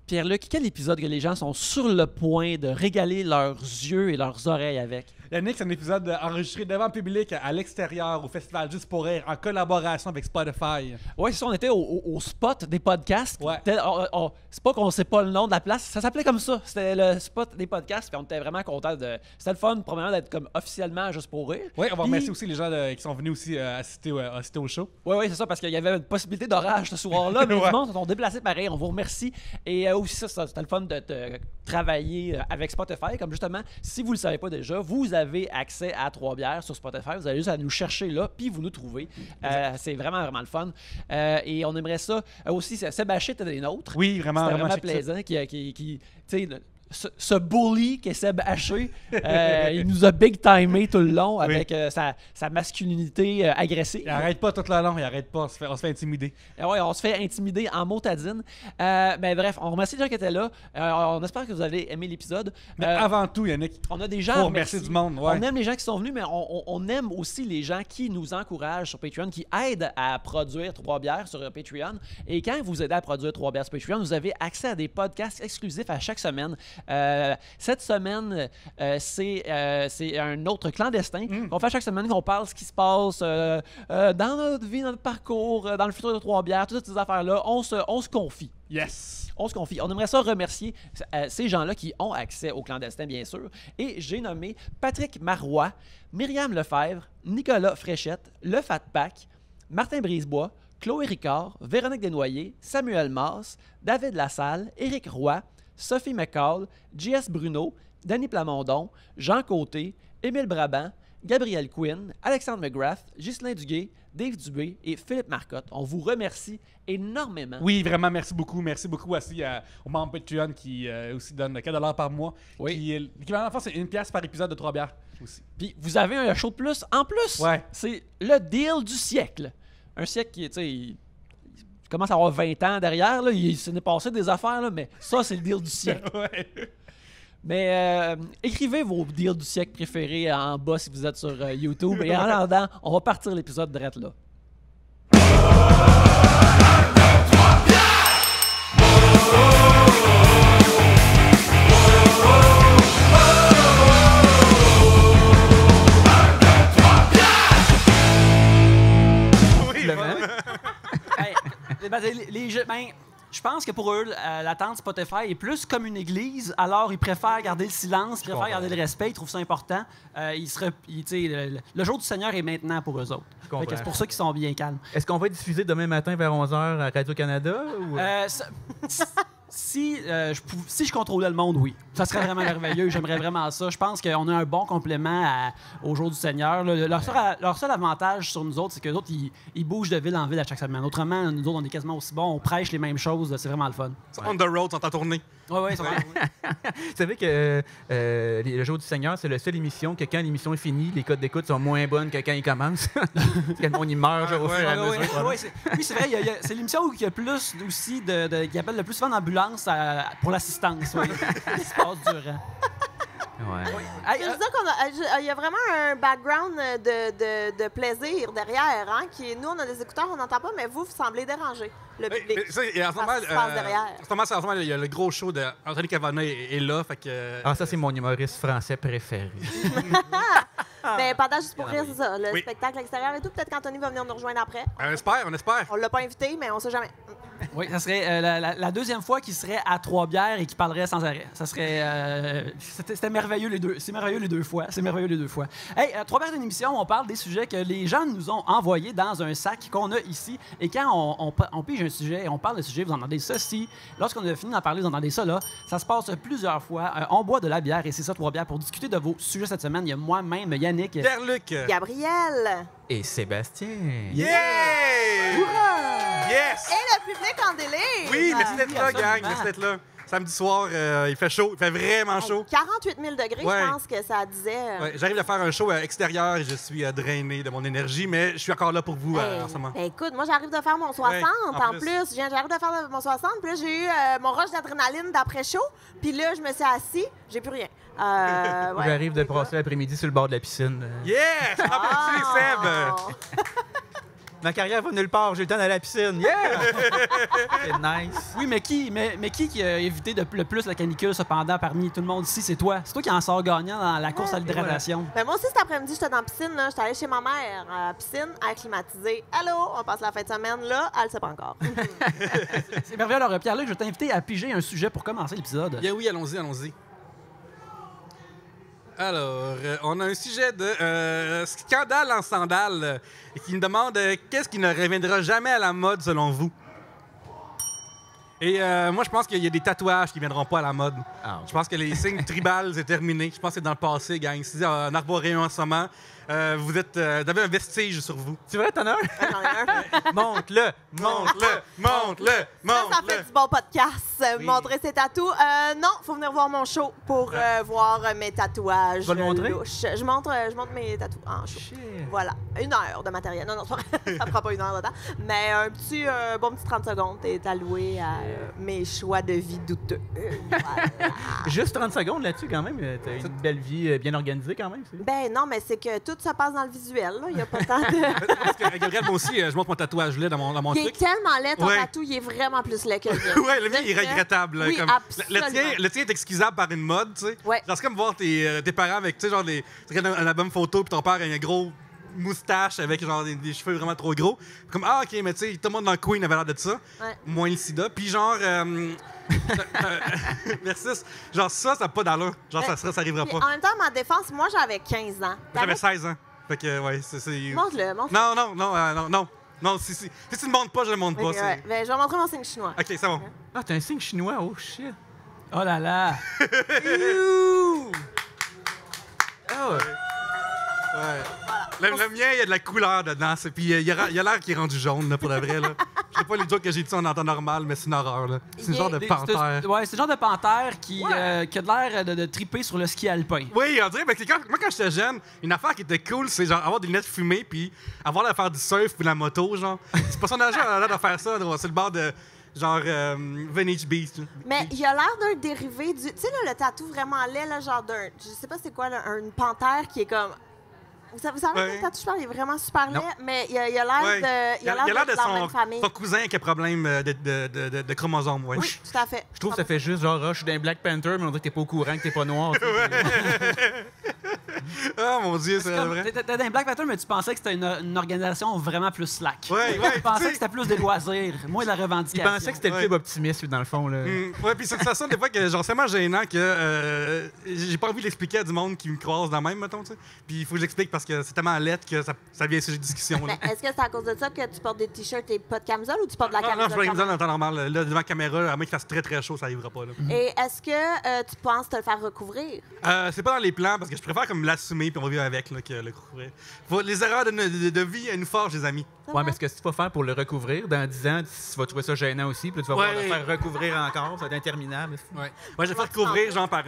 Pierre-Luc, quel épisode que les gens sont sur le point de régaler leurs yeux et leurs oreilles avec? Yannick, c'est un épisode enregistré devant le public à l'extérieur au festival Juste pour rire en collaboration avec Spotify. Oui, c'est ça, on était au spot des podcasts. Ouais. C'est pas qu'on ne sait pas le nom de la place, ça s'appelait comme ça. C'était le spot des podcasts, puis on était vraiment contents de... C'était le fun, premièrement, d'être comme officiellement Juste pour rire. Oui, on va Puis- remercier aussi les gens qui sont venus aussi assister au show. Oui, c'est ça, parce qu'il y avait une possibilité d'orage ce soir-là, mais Ouais. du monde se sont déplacés pareil. On vous remercie. Et aussi, c'était le fun de travailler avec Spotify. Comme justement, si vous ne le savez pas déjà, vous avez accès à 3 bières sur Spotify. Vous avez juste à nous chercher là, puis vous nous trouvez. C'est vraiment, vraiment le fun. Et on aimerait ça. Aussi, Sébastien était des nôtres. Oui, vraiment, C'était vraiment check ça. plaisant. Tu sais, ce bully qu'est Seb Haché, il nous a big-timé tout le long avec sa masculinité agressive. Il arrête pas tout le long, il arrête pas, on se fait intimider. Ouais, on se fait intimider en motadine. Mais bref, on remercie les gens qui étaient là. On espère que vous avez aimé l'épisode. Mais avant tout, Yannick, On a des gens. faut remercier du monde. Ouais. On aime les gens qui sont venus, mais on aime aussi les gens qui nous encouragent sur Patreon, qui aident à produire 3 bières sur Patreon. Et quand vous aidez à produire 3 bières sur Patreon, vous avez accès à des podcasts exclusifs à chaque semaine. Cette semaine, c'est un autre clandestin qu'on fait chaque semaine, qu'on parle ce qui se passe dans notre vie, dans notre parcours, dans le futur de 3 bières, toutes ces affaires-là. On se confie. Yes! On se confie. On aimerait ça remercier ces gens-là qui ont accès au clandestin, bien sûr. Et j'ai nommé Patrick Marois, Myriam Lefebvre, Nicolas Fréchette, Le Fat Pack, Martin Brisebois, Chloé Ricard, Véronique Desnoyers, Samuel Masse, David Lassalle, Éric Roy, Sophie McCall, J.S. Bruno, Danny Plamondon, Jean Côté, Émile Brabant, Gabriel Quinn, Alexandre McGrath, Ghislain Duguay, Dave Dubé et Philippe Marcotte. On vous remercie énormément. Oui, vraiment, merci beaucoup. Merci beaucoup aussi aux membres Patreon qui aussi donnent 4 $ par mois. Oui. L'équivalent en France, c'est 1 pièce par épisode de 3 bières aussi. Puis vous avez un show de plus en plus. Ouais. C'est le deal du siècle. Un siècle qui, tu sais, il commence à avoir 20 ans derrière. Là. Il s'en est passé des affaires, là, mais ça, c'est le deal du siècle. Ouais. Mais écrivez vos deals du siècle préférés en bas si vous êtes sur YouTube. Et en attendant, on va partir l'épisode direct là. Oui, Hey, je pense que pour eux, la tente Spotify est plus comme une église, alors ils préfèrent garder le silence, ils préfèrent garder le respect, ils trouvent ça important. Le jour du Seigneur est maintenant pour eux autres. Fait que c'est pour ça qu'ils sont bien calmes. Est-ce qu'on va être diffusé demain matin vers 11h à Radio-Canada? Ou... Si je contrôlais le monde, oui. Ça serait vraiment merveilleux. J'aimerais vraiment ça. Je pense qu'on a un bon complément au jour du Seigneur. Là, leur seul avantage sur nous autres, c'est que les autres, ils bougent de ville en ville à chaque semaine. Autrement, nous autres, on est quasiment aussi bons. On prêche les mêmes choses. C'est vraiment le fun. On the road, sont en tournée. Oui, c'est vrai. Vous savez que le jour du Seigneur, c'est la seule émission que quand l'émission est finie, les codes d'écoute sont moins bonnes que quand ils commencent. Parce que le monde, il meurt au fur et à mesure. Oui, c'est vrai. C'est l'émission où il y a plus aussi qui appelle le plus souvent d'ambulance pour l'assistance. Oui. Il se passe durant. Ouais. Hey, Je veux dire il y a vraiment un background de plaisir derrière. Hein, nous, on a des écouteurs, on n'entend pas, mais vous semblez déranger le public. En ce moment, Ça se passe derrière. en ce moment, il y a le gros show d'Anthony Cavana est là. Fait que, Ah, ça, c'est mon humoriste français préféré. Mais pendant Juste pour rire, c'est ça. Le Oui. spectacle extérieur et tout. Peut-être qu'Anthony va venir nous rejoindre après. on espère. On l'a pas invité, mais on sait jamais. Oui, ça serait la deuxième fois qu'il serait à 3 bières et qu'il parlerait sans arrêt. Ça serait... C'était merveilleux les deux. C'est merveilleux les deux fois. C'est merveilleux les deux fois. Hey, 3 bières d'une émission, on parle des sujets que les gens nous ont envoyés dans un sac qu'on a ici. Et quand on pige un sujet, on parle de sujet, vous entendez ça. Lorsqu'on a fini d'en parler, vous entendez ça, là. Ça se passe plusieurs fois. On boit de la bière et c'est ça, 3 bières. Pour discuter de vos sujets cette semaine, il y a moi-même, Yannick. Pierre-Luc. Gabriel. Et Sébastien. Yeah! Yes! Et le public en délire. Oui, merci d'être là, absolument. gang. Merci d'être là. Samedi soir, il fait chaud. Il fait vraiment chaud. 48 000 degrés, Ouais. je pense que ça disait. Ouais, j'arrive à faire un show extérieur et je suis drainé de mon énergie, mais je suis encore là pour vous en ce moment. Ben, écoute, moi, j'arrive de faire mon 60 Ouais, en en plus. J'arrive de faire mon 60, puis là, j'ai eu mon rush d'adrénaline d'après-chaud, puis là, je me suis assis, j'ai plus rien. Ouais. J'arrive de passer l'après-midi sur le bord de la piscine. Yes! Applaudissements, Seb! Ma carrière va nulle part, j'ai le temps d'aller à la piscine. Yeah! C'est nice. Oui, mais qui a évité le plus la canicule cependant parmi tout le monde ici? C'est toi. C'est toi qui en sors gagnant dans la course à l'hydratation. Ben, moi aussi, cet après-midi, j'étais dans la piscine. J'étais allée chez ma mère à la piscine, à climatisée. Allô, on passe la fin de semaine. Là, elle le sait pas encore. C'est merveilleux. Alors, Pierre-Luc, je vais t'inviter à piger un sujet pour commencer l'épisode. Bien oui, allons-y. Alors, on a un sujet de scandale en sandales qui me demande qu'est-ce qui ne reviendra jamais à la mode selon vous? Et moi, je pense qu'il y a des tatouages qui ne viendront pas à la mode. Je pense que les signes tribales, c'est terminé. Je pense que c'est dans le passé, gang. Si en arboréen en ce moment, vous avez un vestige sur vous. Tu vrai, t'en as un? J'en ai un. Montre-le! Ça fait du bon podcast. Montrer ses tatous. Non, faut venir voir mon show pour voir mes tatouages. Tu vas le montrer? louches. Je montre mes tatous en show. Voilà. 1 heure de matériel. Non, c'est pas vrai. Ça prend pas 1 heure de temps. Mais un bon petit 30 secondes est alloué à mes choix de vie douteux. Voilà. Juste 30 secondes là-dessus, quand même. T'as une belle vie bien organisée, quand même. Ben non, mais c'est que tout se passe dans le visuel. Il n'y a pas tant de... Parce que, Gabriel, moi aussi, je montre mon tatouage laid dans mon Il est truc. tellement laid, ton Ouais. tatou. Il est vraiment plus laid que le mien. Ouais, le mien, il est regrettable. là, Oui, comme... absolument. le tien est excusable par une mode, tu sais. Ouais. Genre, c'est comme voir tes parents avec, tu sais, genre, tu regardes un album photo, puis ton père a un gros moustache avec, genre, des cheveux vraiment trop gros. Comme, ah, OK, mais tu sais, tout le monde dans Queen avait l'air de ça. Ouais. Moins le sida. Puis, genre, versus, genre, ça n'a pas d'allure. Genre, ça arrivera Puis, pas. en même temps, ma défense, moi, j'avais 15 ans. J'avais 16 ans. Fait que, ouais, c'est. Montre-le. Non, si tu ne montres pas, je ne le montre pas. Ok, ouais. Ben, je vais montrer mon signe chinois. OK, c'est bon. Ah, t'as un signe chinois, oh shit. Oh là là! Ah, Ouais. Le mien, il y a de la couleur dedans. Puis il a l'air qu'il est rendu jaune, là, pour de vrai. Là. Je sais pas les jokes que j'ai dit en temps normal, mais c'est une horreur. Là. C'est le genre de panthère. Ouais, c'est le genre de panthère qui a de l'air de triper sur le ski alpin. Oui, on dirait. Mais moi, quand j'étais jeune, une affaire qui était cool, c'est genre avoir des lunettes fumées, puis avoir l'air de faire du surf puis de la moto. Genre. C'est pas son agent a l'air de faire ça. C'est le bord de. Genre Venice Beast. Là. Mais il a l'air d'un dérivé du. Tu sais, là, le tatou vraiment laid, là, genre d'un. Je sais pas c'est quoi, là, une panthère qui est comme. Vous savez que le tatou, je parle, il est vraiment super laid, mais il a l'air de. Il a l'air de la même famille. Son cousin qui a problème de chromosomes, ouais. Oui, tout à fait. Je trouve que ça fait juste genre, je suis d'un Black Panther, mais on dirait que t'es pas au courant, que t'es pas noir. Oh mon Dieu, c'est vrai. T'étais dans les Black Panther, mais tu pensais que c'était une organisation vraiment plus slack. Ouais, Tu pensais que c'était plus des loisirs, moins de la Il revendication. pensait que c'était le club optimiste, dans le fond. Là. Ouais, puis ça sonne des fois que genre c'est tellement gênant que j'ai pas envie d'expliquer à du monde qui me croise dans le même, mettons, tu sais. Puis il faut que j'explique parce que c'est tellement lettre que ça devient sujet de discussion. Là. Mais est-ce que c'est à cause de ça que tu portes des t-shirts et pas de camisole ou tu portes de la Non, camisole? je vais quand dans même? le temps normal. Là, devant la caméra, à moins qu'il fasse très très chaud, ça arrivera pas. Là. Et est-ce que tu penses te le faire recouvrir? C'est pas dans les plans parce que je préfère comme l'assumer puis on va vivre avec là, que le recouvrir. Les erreurs de vie, elles nous forgent, les amis. Ouais, mais ce que tu vas faire pour le recouvrir, dans 10 ans, tu vas trouver ça gênant aussi, puis là, tu vas pouvoir le faire recouvrir encore, ça va être interminable. Ouais, je vais faire couvrir genre par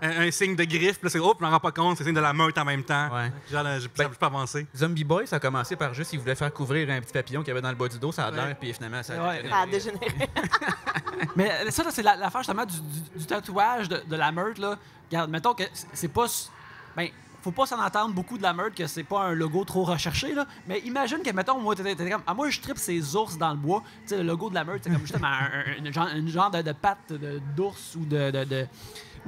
un signe de griffe, puis là c'est oh, puis on n'en rend pas compte, c'est signe de la meute en même temps. Ouais. Genre, je peux pas avancer. Zombie Boy, ça a commencé par juste, il voulait faire couvrir un petit papillon qu'il y avait dans le bas du dos, ça a l'air, Ouais. puis finalement, ça Ouais. Ça a dégénéré. Mais ça, là, c'est l'affaire justement du tatouage de la meute. Là. Regarde, mettons que c'est pas. Ben, faut pas s'en entendre beaucoup de la meute que c'est pas un logo trop recherché. Là. Mais imagine que, mettons, moi, t'étais comme. Ah, moi, je tripe ces ours dans le bois. Tu sais, le logo de la meute, c'est comme justement un genre de patte d'ours ou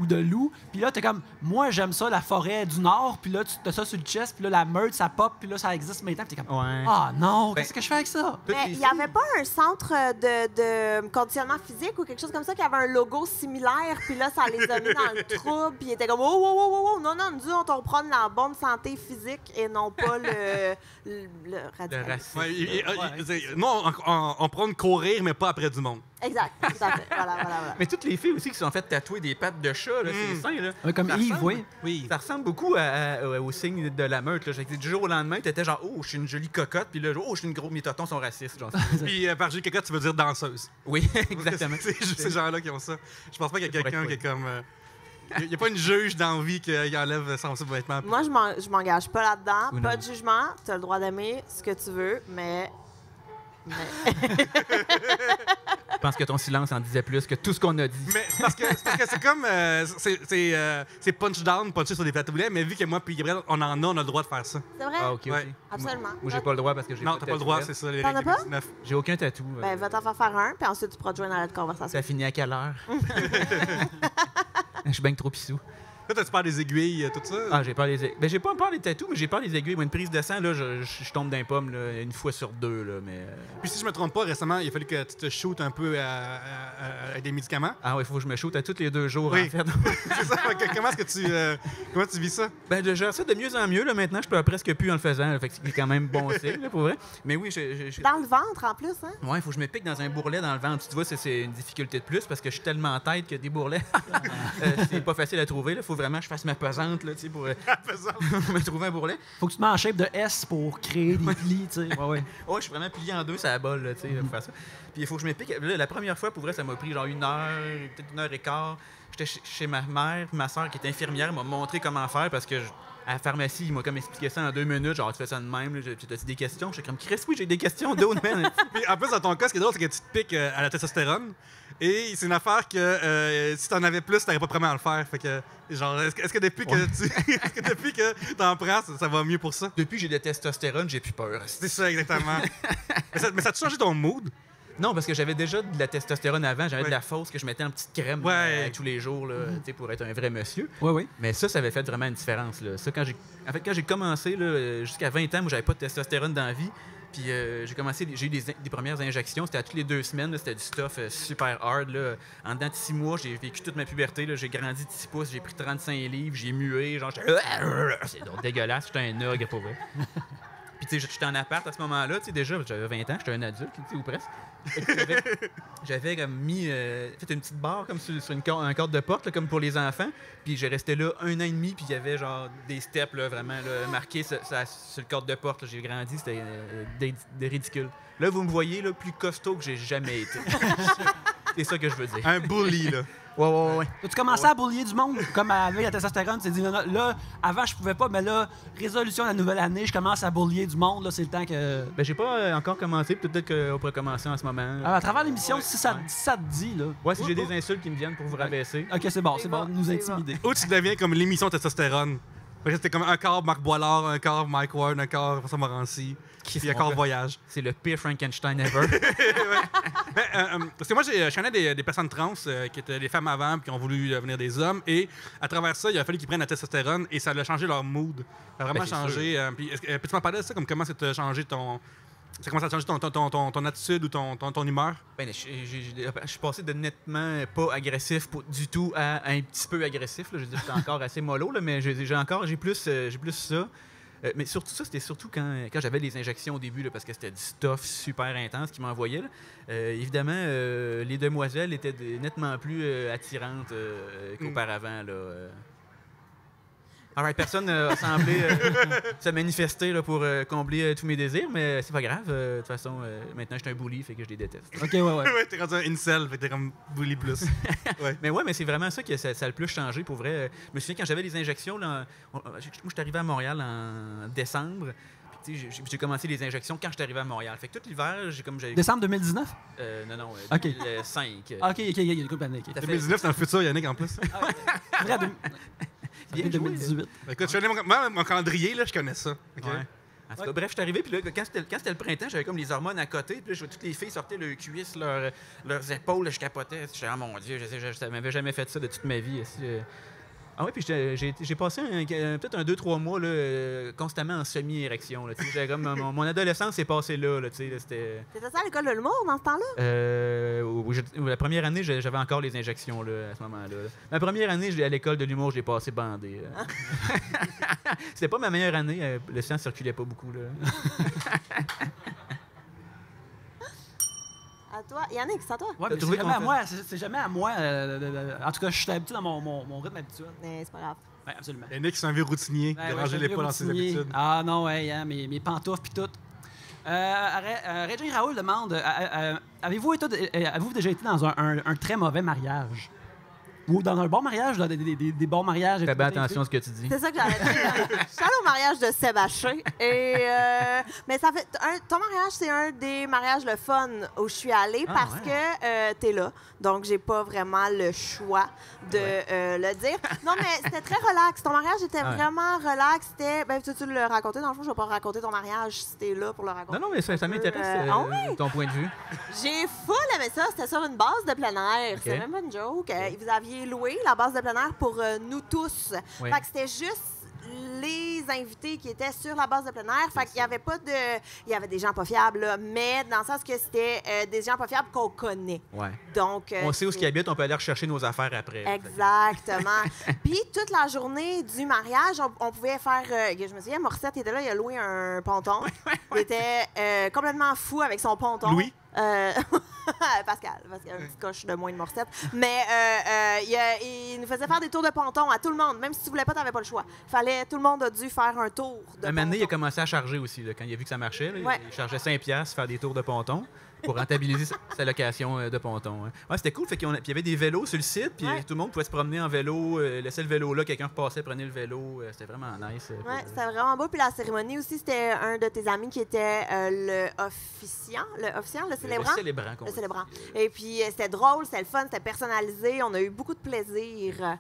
de loup. Puis là, t'es comme, moi, j'aime ça, la forêt du Nord. Puis là, tu as ça sur le chest. Puis là, la meute, ça pop. Puis là, ça existe maintenant. Puis t'es comme, Ouais. ah non, Ben, qu'est-ce que je fais avec ça? Toutes Mais les il n'y avait pas un centre de conditionnement physique ou quelque chose comme ça qui avait un logo similaire, puis là, ça les a mis dans le trouble, puis ils étaient comme oh, oh, oh, oh, oh, non, nous, on prend la bonne santé physique et non pas le le radical. racisme. Nous, on prend courir, mais pas après du monde. Exact, tout à fait. Voilà. Mais toutes les filles aussi qui se sont faites tatouer des pattes de chat, là, c'est sain, là. Ouais, comme Ça Yves, ressemble- oui. Oui. Ça ressemble beaucoup au signe de la meute. Là. Du jour au lendemain, t'étais genre, oh, je suis une jolie cocotte, puis là, oh, je suis une grosse, mes totons sont racistes. Genre. Puis par J. Cocotte, tu veux dire danseuse. Oui, exactement. C'est juste ces gens-là qui ont ça. Je pense pas qu'il y a quelqu'un pourrait qui est comme. Il n'y a pas une juge d'envie qui enlève son sous-vêtement. Moi, je m'engage pas là-dedans, Ou pas non. de jugement, tu as le droit d'aimer ce que tu veux, mais Je pense que ton silence en disait plus que tout ce qu'on a dit. Mais c'est parce que c'est comme. C'est punch down, puncher sur des plateaux boulets, mais vu que moi puis Gabriel, on a le droit de faire ça. C'est vrai? Ah, OK, OK. Ouais. Absolument. Moi, j'ai pas le droit parce que j'ai Non, pas t'as de pas le droit, tatou. c'est ça, les T'en règles as pas? 19. J'ai aucun tatou. Ben, va t'en faire un, puis ensuite tu pourras te joindre dans notre conversation. Ça finit à quelle heure? Je suis bien trop pissou. Toi, t'as-tu peur des aiguilles, tout ça? Ah, j'ai peur des aiguilles. Ben, j'ai pas peur des tatous, mais j'ai peur des aiguilles. Moi, une prise de sang, là, je tombe d'un pomme là, une fois sur deux, là, mais... Puis si je me trompe pas, récemment, il a fallu que tu te shootes un peu avec des médicaments. Ah oui, il faut que je me shoote à tous les 2 jours, Oui. en fait. C'est ça, comment est-ce que comment tu vis ça? Ben, je gère ça de mieux en mieux, là. Maintenant, je peux presque plus en le faisant, là, fait que c'est quand même bon signe, là, pour vrai. Mais oui, Dans le ventre, en plus, hein? Ouais, il faut que je me pique dans un bourrelet dans le ventre. Tu vois, c'est une difficulté de plus parce que je suis tellement en tête que des bourrelets, c'est pas facile à trouver. Il faut vraiment que je fasse ma pesante là, pour me trouver un bourrelet. Faut que tu te mets en shape de S pour créer des plis, tu sais. Ouais, ouais. Oh, je suis vraiment plié en deux, ça la balle, là, tu sais, pour faire ça. Puis il faut que je me pique. Là, la première fois, pour vrai, ça m'a pris genre 1 heure, peut-être 1h15. J'étais chez ma mère, puis ma soeur qui est infirmière m'a montré comment faire parce que à la pharmacie, il m'a comme expliqué ça en 2 minutes. Genre, tu fais ça de même. T'as-tu des questions? J'étais comme, Chris, oui, j'ai des questions d'autres, man. Puis en plus, dans ton cas, ce qui est drôle, c'est que tu te piques à la testostérone. Et c'est une affaire que si t'en avais plus, t'aurais pas vraiment à le faire. Fait que, genre, est-ce que depuis que t'en prends, ça va mieux pour ça? Depuis que j'ai de testostérone, j'ai plus peur. C'est ça, exactement. mais ça a changé ton mood? Non, parce que j'avais déjà de la testostérone avant. J'avais Ouais. de la fausse que je mettais en petite crème Ouais. tous les jours là, tu sais, pour être un vrai monsieur. Oui, oui. Mais ça avait fait vraiment une différence. Là. Ça, quand j'ai commencé, là, jusqu'à 20 ans, moi, j'avais pas de testostérone dans la vie. Puis j'ai eu des premières injections. C'était à toutes les 2 semaines. Là, c'était du stuff super hard. Là. En dedans de 6 mois, j'ai vécu toute ma puberté. Là. J'ai grandi de 6 pouces. J'ai pris 35 livres. J'ai mué. Genre, c'est donc dégueulasse. J'étais un ogre, pour vrai. Puis, tu sais, j'étais en appart à ce moment-là. Tu sais, déjà, j'avais 20 ans. J'étais un adulte, tu sais, ou presque. J'avais comme mis fait une petite barre comme sur un cadre de porte, là, comme pour les enfants. Puis j'ai resté là 1 an et demi, puis il y avait genre des steps là, vraiment là, marqués sur le cadre de porte. Là. J'ai grandi, c'était des ridicules. Là, vous me voyez là, plus costaud que j'ai jamais été. C'est ça que je veux dire. Un bully, là. Ouais. Tu commençais à boulier du monde, comme avec la testostérone. Tu t'es dit, là, avant, je pouvais pas, mais là, résolution de la nouvelle année, je commence à boulier du monde. Là, c'est le temps que. Ben, j'ai pas encore commencé. Peut-être qu'on pourrait commencer en ce moment. À travers l'émission, si ça te dit, là. Ouais, si j'ai des insultes qui me viennent pour vous rabaisser. Ok, c'est bon, nous c'est intimider. Ou tu deviens comme l'émission testostérone. Fait que c'était comme un quart Marc Boilard, un quart Mike Ward, un quart François Morancy, puis un quart Voyage. C'est le pire Frankenstein ever. Parce que moi, je connais des personnes trans qui étaient des femmes avant puis qui ont voulu devenir des hommes. Et à travers ça, il a fallu qu'ils prennent la testostérone et ça a changé leur mood. Ça a vraiment Ben, c'est changé. Puis peux-tu m'en parler de ça? Comme comment ça t'a changé ça commence à changer ton attitude ou ton humeur? Ben, je suis passé de nettement pas agressif du tout à un petit peu agressif. Là. Je veux dire, j'étais encore assez mollo, là, mais j'ai plus ça. Mais surtout ça, c'était surtout quand j'avais les injections au début, là, parce que c'était du stuff super intense qu'ils m'envoyaient. Évidemment, les demoiselles étaient nettement plus attirantes qu'auparavant. Alright, personne n'a semblé se manifester là, pour combler tous mes désirs, mais c'est pas grave. De toute façon, maintenant, je suis un bully, fait que je les déteste. Ok, ouais. Ouais, t'es rendu un incel, fait que t'es comme bully plus. Ouais. Mais c'est vraiment ça que ça a le plus changé, pour vrai. Je me souviens, quand j'avais les injections, là, moi, je suis arrivé à Montréal en décembre. Puis, j'ai commencé les injections quand je suis arrivé à Montréal. Fait que tout l'hiver, j'ai... Décembre 2019? Non, Ok. 2005. Ok, il y a une couple d'années. Ok. 2019, c'est dans le futur, Yannick, en plus. Vrai, Bien joué. 2018. Écoute, je connais mon calendrier, là, je connais ça. OK? Ouais. En tout cas, bref, je suis arrivé, puis là, quand c'était le printemps, j'avais comme les hormones à côté, puis là, je vois toutes les filles sortir leurs cuisses, leurs épaules, là, je capotais. Je disais, oh mon Dieu, je m'avais jamais fait ça de toute ma vie. Ah oui, puis j'ai passé peut-être un 2-3 mois là, constamment en semi-érection. Comme mon adolescence s'est passée là. C'était... T'étais ça à l'école de l'humour dans ce temps-là? La première année, j'avais encore les injections là, à ce moment-là. Ma première année, à l'école de l'humour, je l'ai passé bandé. C'était pas ma meilleure année. Le sang circulait pas beaucoup. Là. À toi. Yannick, c'est à toi? Ouais, T'as mais trouvé c'est jamais à ton moi. C'est jamais à moi. En tout cas, je suis habitué dans mon rythme habituel. Mais c'est pas grave. Oui, absolument. Yannick, c'est un vieux routinier. Ouais, Déranger je les suis pas dans ses routinier. habitudes. Ah non, ouais, hein, mes pantoufles puis tout. Régine Raoul demande avez-vous déjà été dans un très mauvais mariage? Ou dans un bon mariage, là, des bons mariages. Fais bien attention à ce que tu dis. C'est ça que j'allais dire. Je suis allée au mariage de Seb Haché. Mais ça fait. Ton mariage, c'est un des mariages le fun où je suis allée parce que t'es là. Donc, j'ai pas vraiment le choix de le dire. Non, mais c'était très relax. Ton mariage était vraiment relax. Ben, tu le raconter. Dans le fond, je vais pas raconter ton mariage si t'es là pour le raconter. Non, mais ça m'intéresse, ton point de vue. J'ai full aimé ça. C'était sur une base de plein air. C'est même pas une joke. Vous aviez loué la base de plein air pour nous tous. Oui. Fait que c'était juste les invités qui étaient sur la base de plein air. Fait qu'il y avait pas de... Il y avait des gens pas fiables, là, mais dans le sens que c'était des gens pas fiables qu'on connaît. Ouais. Donc, On sait où ils habitent, on peut aller rechercher nos affaires après. Exactement. Puis toute la journée du mariage, on pouvait faire... je me souviens, Morissette était là, il a loué un ponton. Il était complètement fou avec son ponton. Louis? Pascal, un petit coche de moins de Morissette. Mais il nous faisait faire des tours de ponton à tout le monde. Même si tu voulais pas, t'avais pas le choix. Tout le monde a dû faire un tour de ponton. Un moment donné, il a commencé à charger aussi. Là, quand il a vu que ça marchait, là, il chargeait 5$ faire des tours de ponton pour rentabiliser sa location de ponton. Hein. Ouais, c'était cool. Puis il y avait des vélos sur le site, puis tout le monde pouvait se promener en vélo, laisser le vélo là, quelqu'un repassait, prenait le vélo. C'était vraiment nice. Ouais, c'était vraiment beau. Puis la cérémonie aussi, c'était un de tes amis qui était le célébrant. Le célébrant. Et puis c'était drôle, c'était le fun, c'était personnalisé. On a eu beaucoup de plaisir.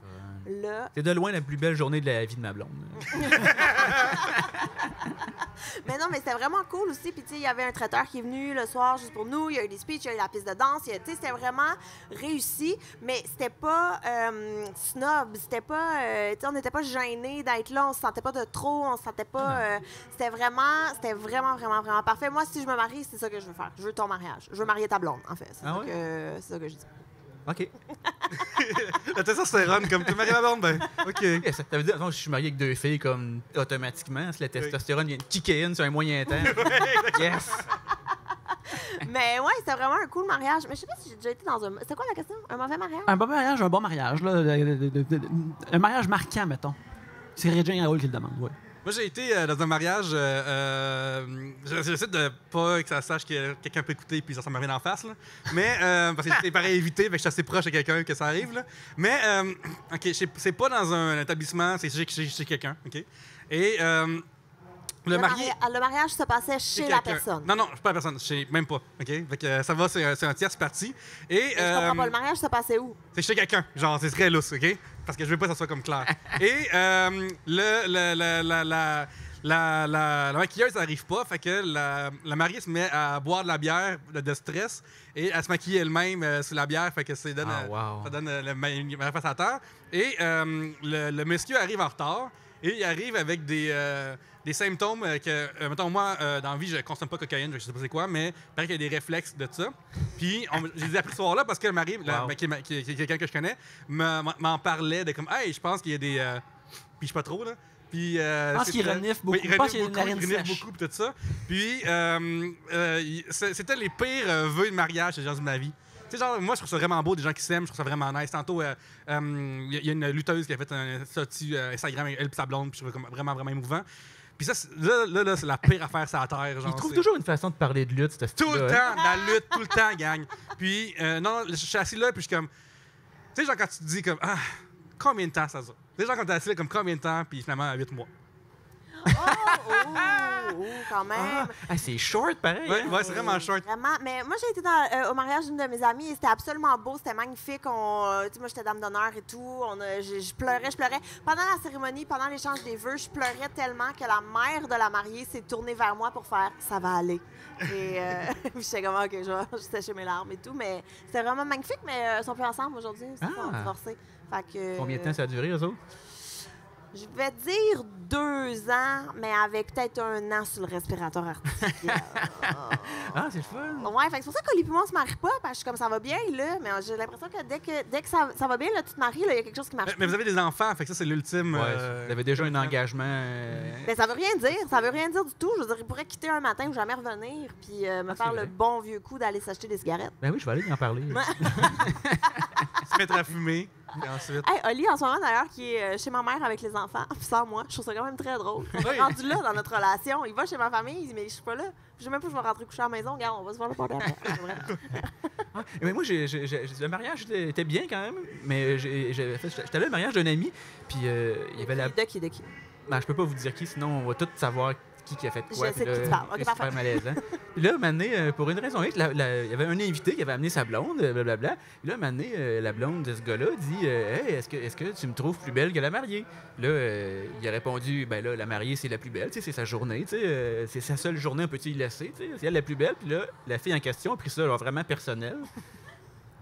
Là. C'est de loin la plus belle journée de la vie de ma blonde. Mais non, mais c'était vraiment cool aussi. Puis, tu sais, il y avait un traiteur qui est venu le soir juste pour nous. Il y a eu des speeches, il y a eu la piste de danse. Tu sais, c'était vraiment réussi. Mais c'était pas snob. C'était pas... tu sais, on n'était pas gênés d'être là. On se sentait pas de trop. On se sentait pas... C'était vraiment, vraiment parfait. Moi, si je me marie, c'est ça que je veux faire. Je veux ton mariage. Je veux marier ta blonde, en fait. C'est ça que je dis. OK. La testostérone, comme tu maries ma blonde, ben, OK. Ça veut dire, non, je suis marié avec 2 filles, comme automatiquement, si la testostérone vient de kicker in sur un moyen temps. Yes! Mais ouais, c'était vraiment un cool mariage. Mais je sais pas si j'ai déjà été dans un... C'était quoi la question? Un mauvais mariage? Un bon mariage. Là, un mariage marquant, mettons. C'est Regina Hall qui le demande, oui. Moi, j'ai été dans un mariage. J'essaie de pas que ça sache que quelqu'un peut écouter puis ça me revient en face. Là. Mais, parce que j'étais pareil évité, fait que je suis assez proche de quelqu'un que ça arrive. Là. Mais, OK, c'est pas dans un établissement, c'est chez quelqu'un. OK? Et le mariage se passait chez la personne. Non, pas la personne, même pas. OK? Fait que ça va, c'est un tierce parti. Et, je comprends pas, le mariage se passait où? C'est chez quelqu'un. Genre, c'est très lousse, OK? Parce que je veux pas que ça soit comme clair. Et la maquilleuse n'arrive pas, fait que la mariée se met à boire de la bière de stress et à se maquiller elle-même sur la bière, fait que ça donne une face à terre. Et le monsieur arrive en retard et il arrive avec des symptômes que, mettons, moi, dans la vie, je consomme pas cocaïne, je sais pas c'est quoi, mais il paraît qu'il y a des réflexes de ça. Puis, j'ai appris ce soir-là parce que le mari, qui est quelqu'un que je connais, m'en parlait de comme, hey, je pense qu'il y a des. Puis, je sais pas trop, là. Puis, je pense qu'il renifle beaucoup. Je pense qu'il renifle beaucoup, tout ça. Puis, c'était les pires vœux de mariage que j'ai dans ma vie. Tu sais, genre, moi, je trouve ça vraiment beau, des gens qui s'aiment, je trouve ça vraiment nice. Tantôt, il y a une lutteuse qui a fait un statut Instagram avec elle et sa blonde, puis je trouve ça vraiment, vraiment émouvant. Puis ça, là, c'est la pire affaire sur la terre. Genre, il trouve toujours une façon de parler de lutte, cette tout le temps, la lutte, tout le temps, gang. Puis, non, je suis assis là, puis je suis comme... Tu sais, genre, quand tu te dis comme, combien de temps ça dure? Tu sais, genre, quand tu es assis là, comme combien de temps, puis finalement, 8 mois. Quand même. C'est short, pareil. Ouais, c'est vraiment short. Vraiment. Mais moi, j'ai été au mariage d'une de mes amies et c'était absolument beau, c'était magnifique. Moi, j'étais dame d'honneur et tout. Je pleurais. Pendant la cérémonie, pendant l'échange des vœux, je pleurais tellement que la mère de la mariée s'est tournée vers moi pour faire « ça va aller ». Et j'étais comme « OK, je séchais mes larmes et tout ». Mais c'était vraiment magnifique, mais ils sont plus ensemble aujourd'hui. Ils sont divorcés. Combien de temps ça a duré, eux autres? Je vais dire 2 ans, mais avec peut-être 1 an sur le respirateur artificiel. C'est le fun. Ouais, fait que c'est pour ça qu'Oli et moi, on se marie pas, parce que je suis comme ça va bien, là. Mais j'ai l'impression que dès que ça va bien, là, tu te maries, il y a quelque chose qui marche. Mais vous avez des enfants, fait que ça, c'est l'ultime. Vous avez déjà un engagement. Mais ça veut rien dire. Ça veut rien dire du tout. Je veux dire, il pourrait quitter un matin ou jamais revenir, puis me faire le bon vieux coup d'aller s'acheter des cigarettes. Ben oui, je vais aller en parler. Se mettre à fumer. Et ensuite... Hey, Oli, en ce moment, d'ailleurs, qui est chez ma mère avec les enfants, puis sans moi, je trouve ça quand même très drôle. On est rendu là dans notre relation. Il va chez ma famille, il dit « Mais je suis pas là. Je sais même pas si je vais rentrer coucher à la maison. Regarde, on va se voir le party après. » Mais moi, le mariage était bien quand même, mais j'étais là au mariage d'un ami, puis il y avait la... De qui? Ben, je peux pas vous dire qui, sinon on va tous savoir qui a fait quoi. Je sais puis de qui tu parles. Ok, c'est parfait. super malaisant. Puis là, un moment donné, pour une raison X, il y avait un invité qui avait amené sa blonde, blablabla. Puis là, un moment donné, la blonde de ce gars-là dit Hey, est-ce que tu me trouves plus belle que la mariée? Là, il a répondu Ben là, la mariée, c'est la plus belle, tu sais, c'est sa journée, tu sais, c'est sa seule journée, on peut-tu y laisser, tu sais, c'est elle la plus belle. Puis là, la fille en question a pris ça genre, vraiment personnel.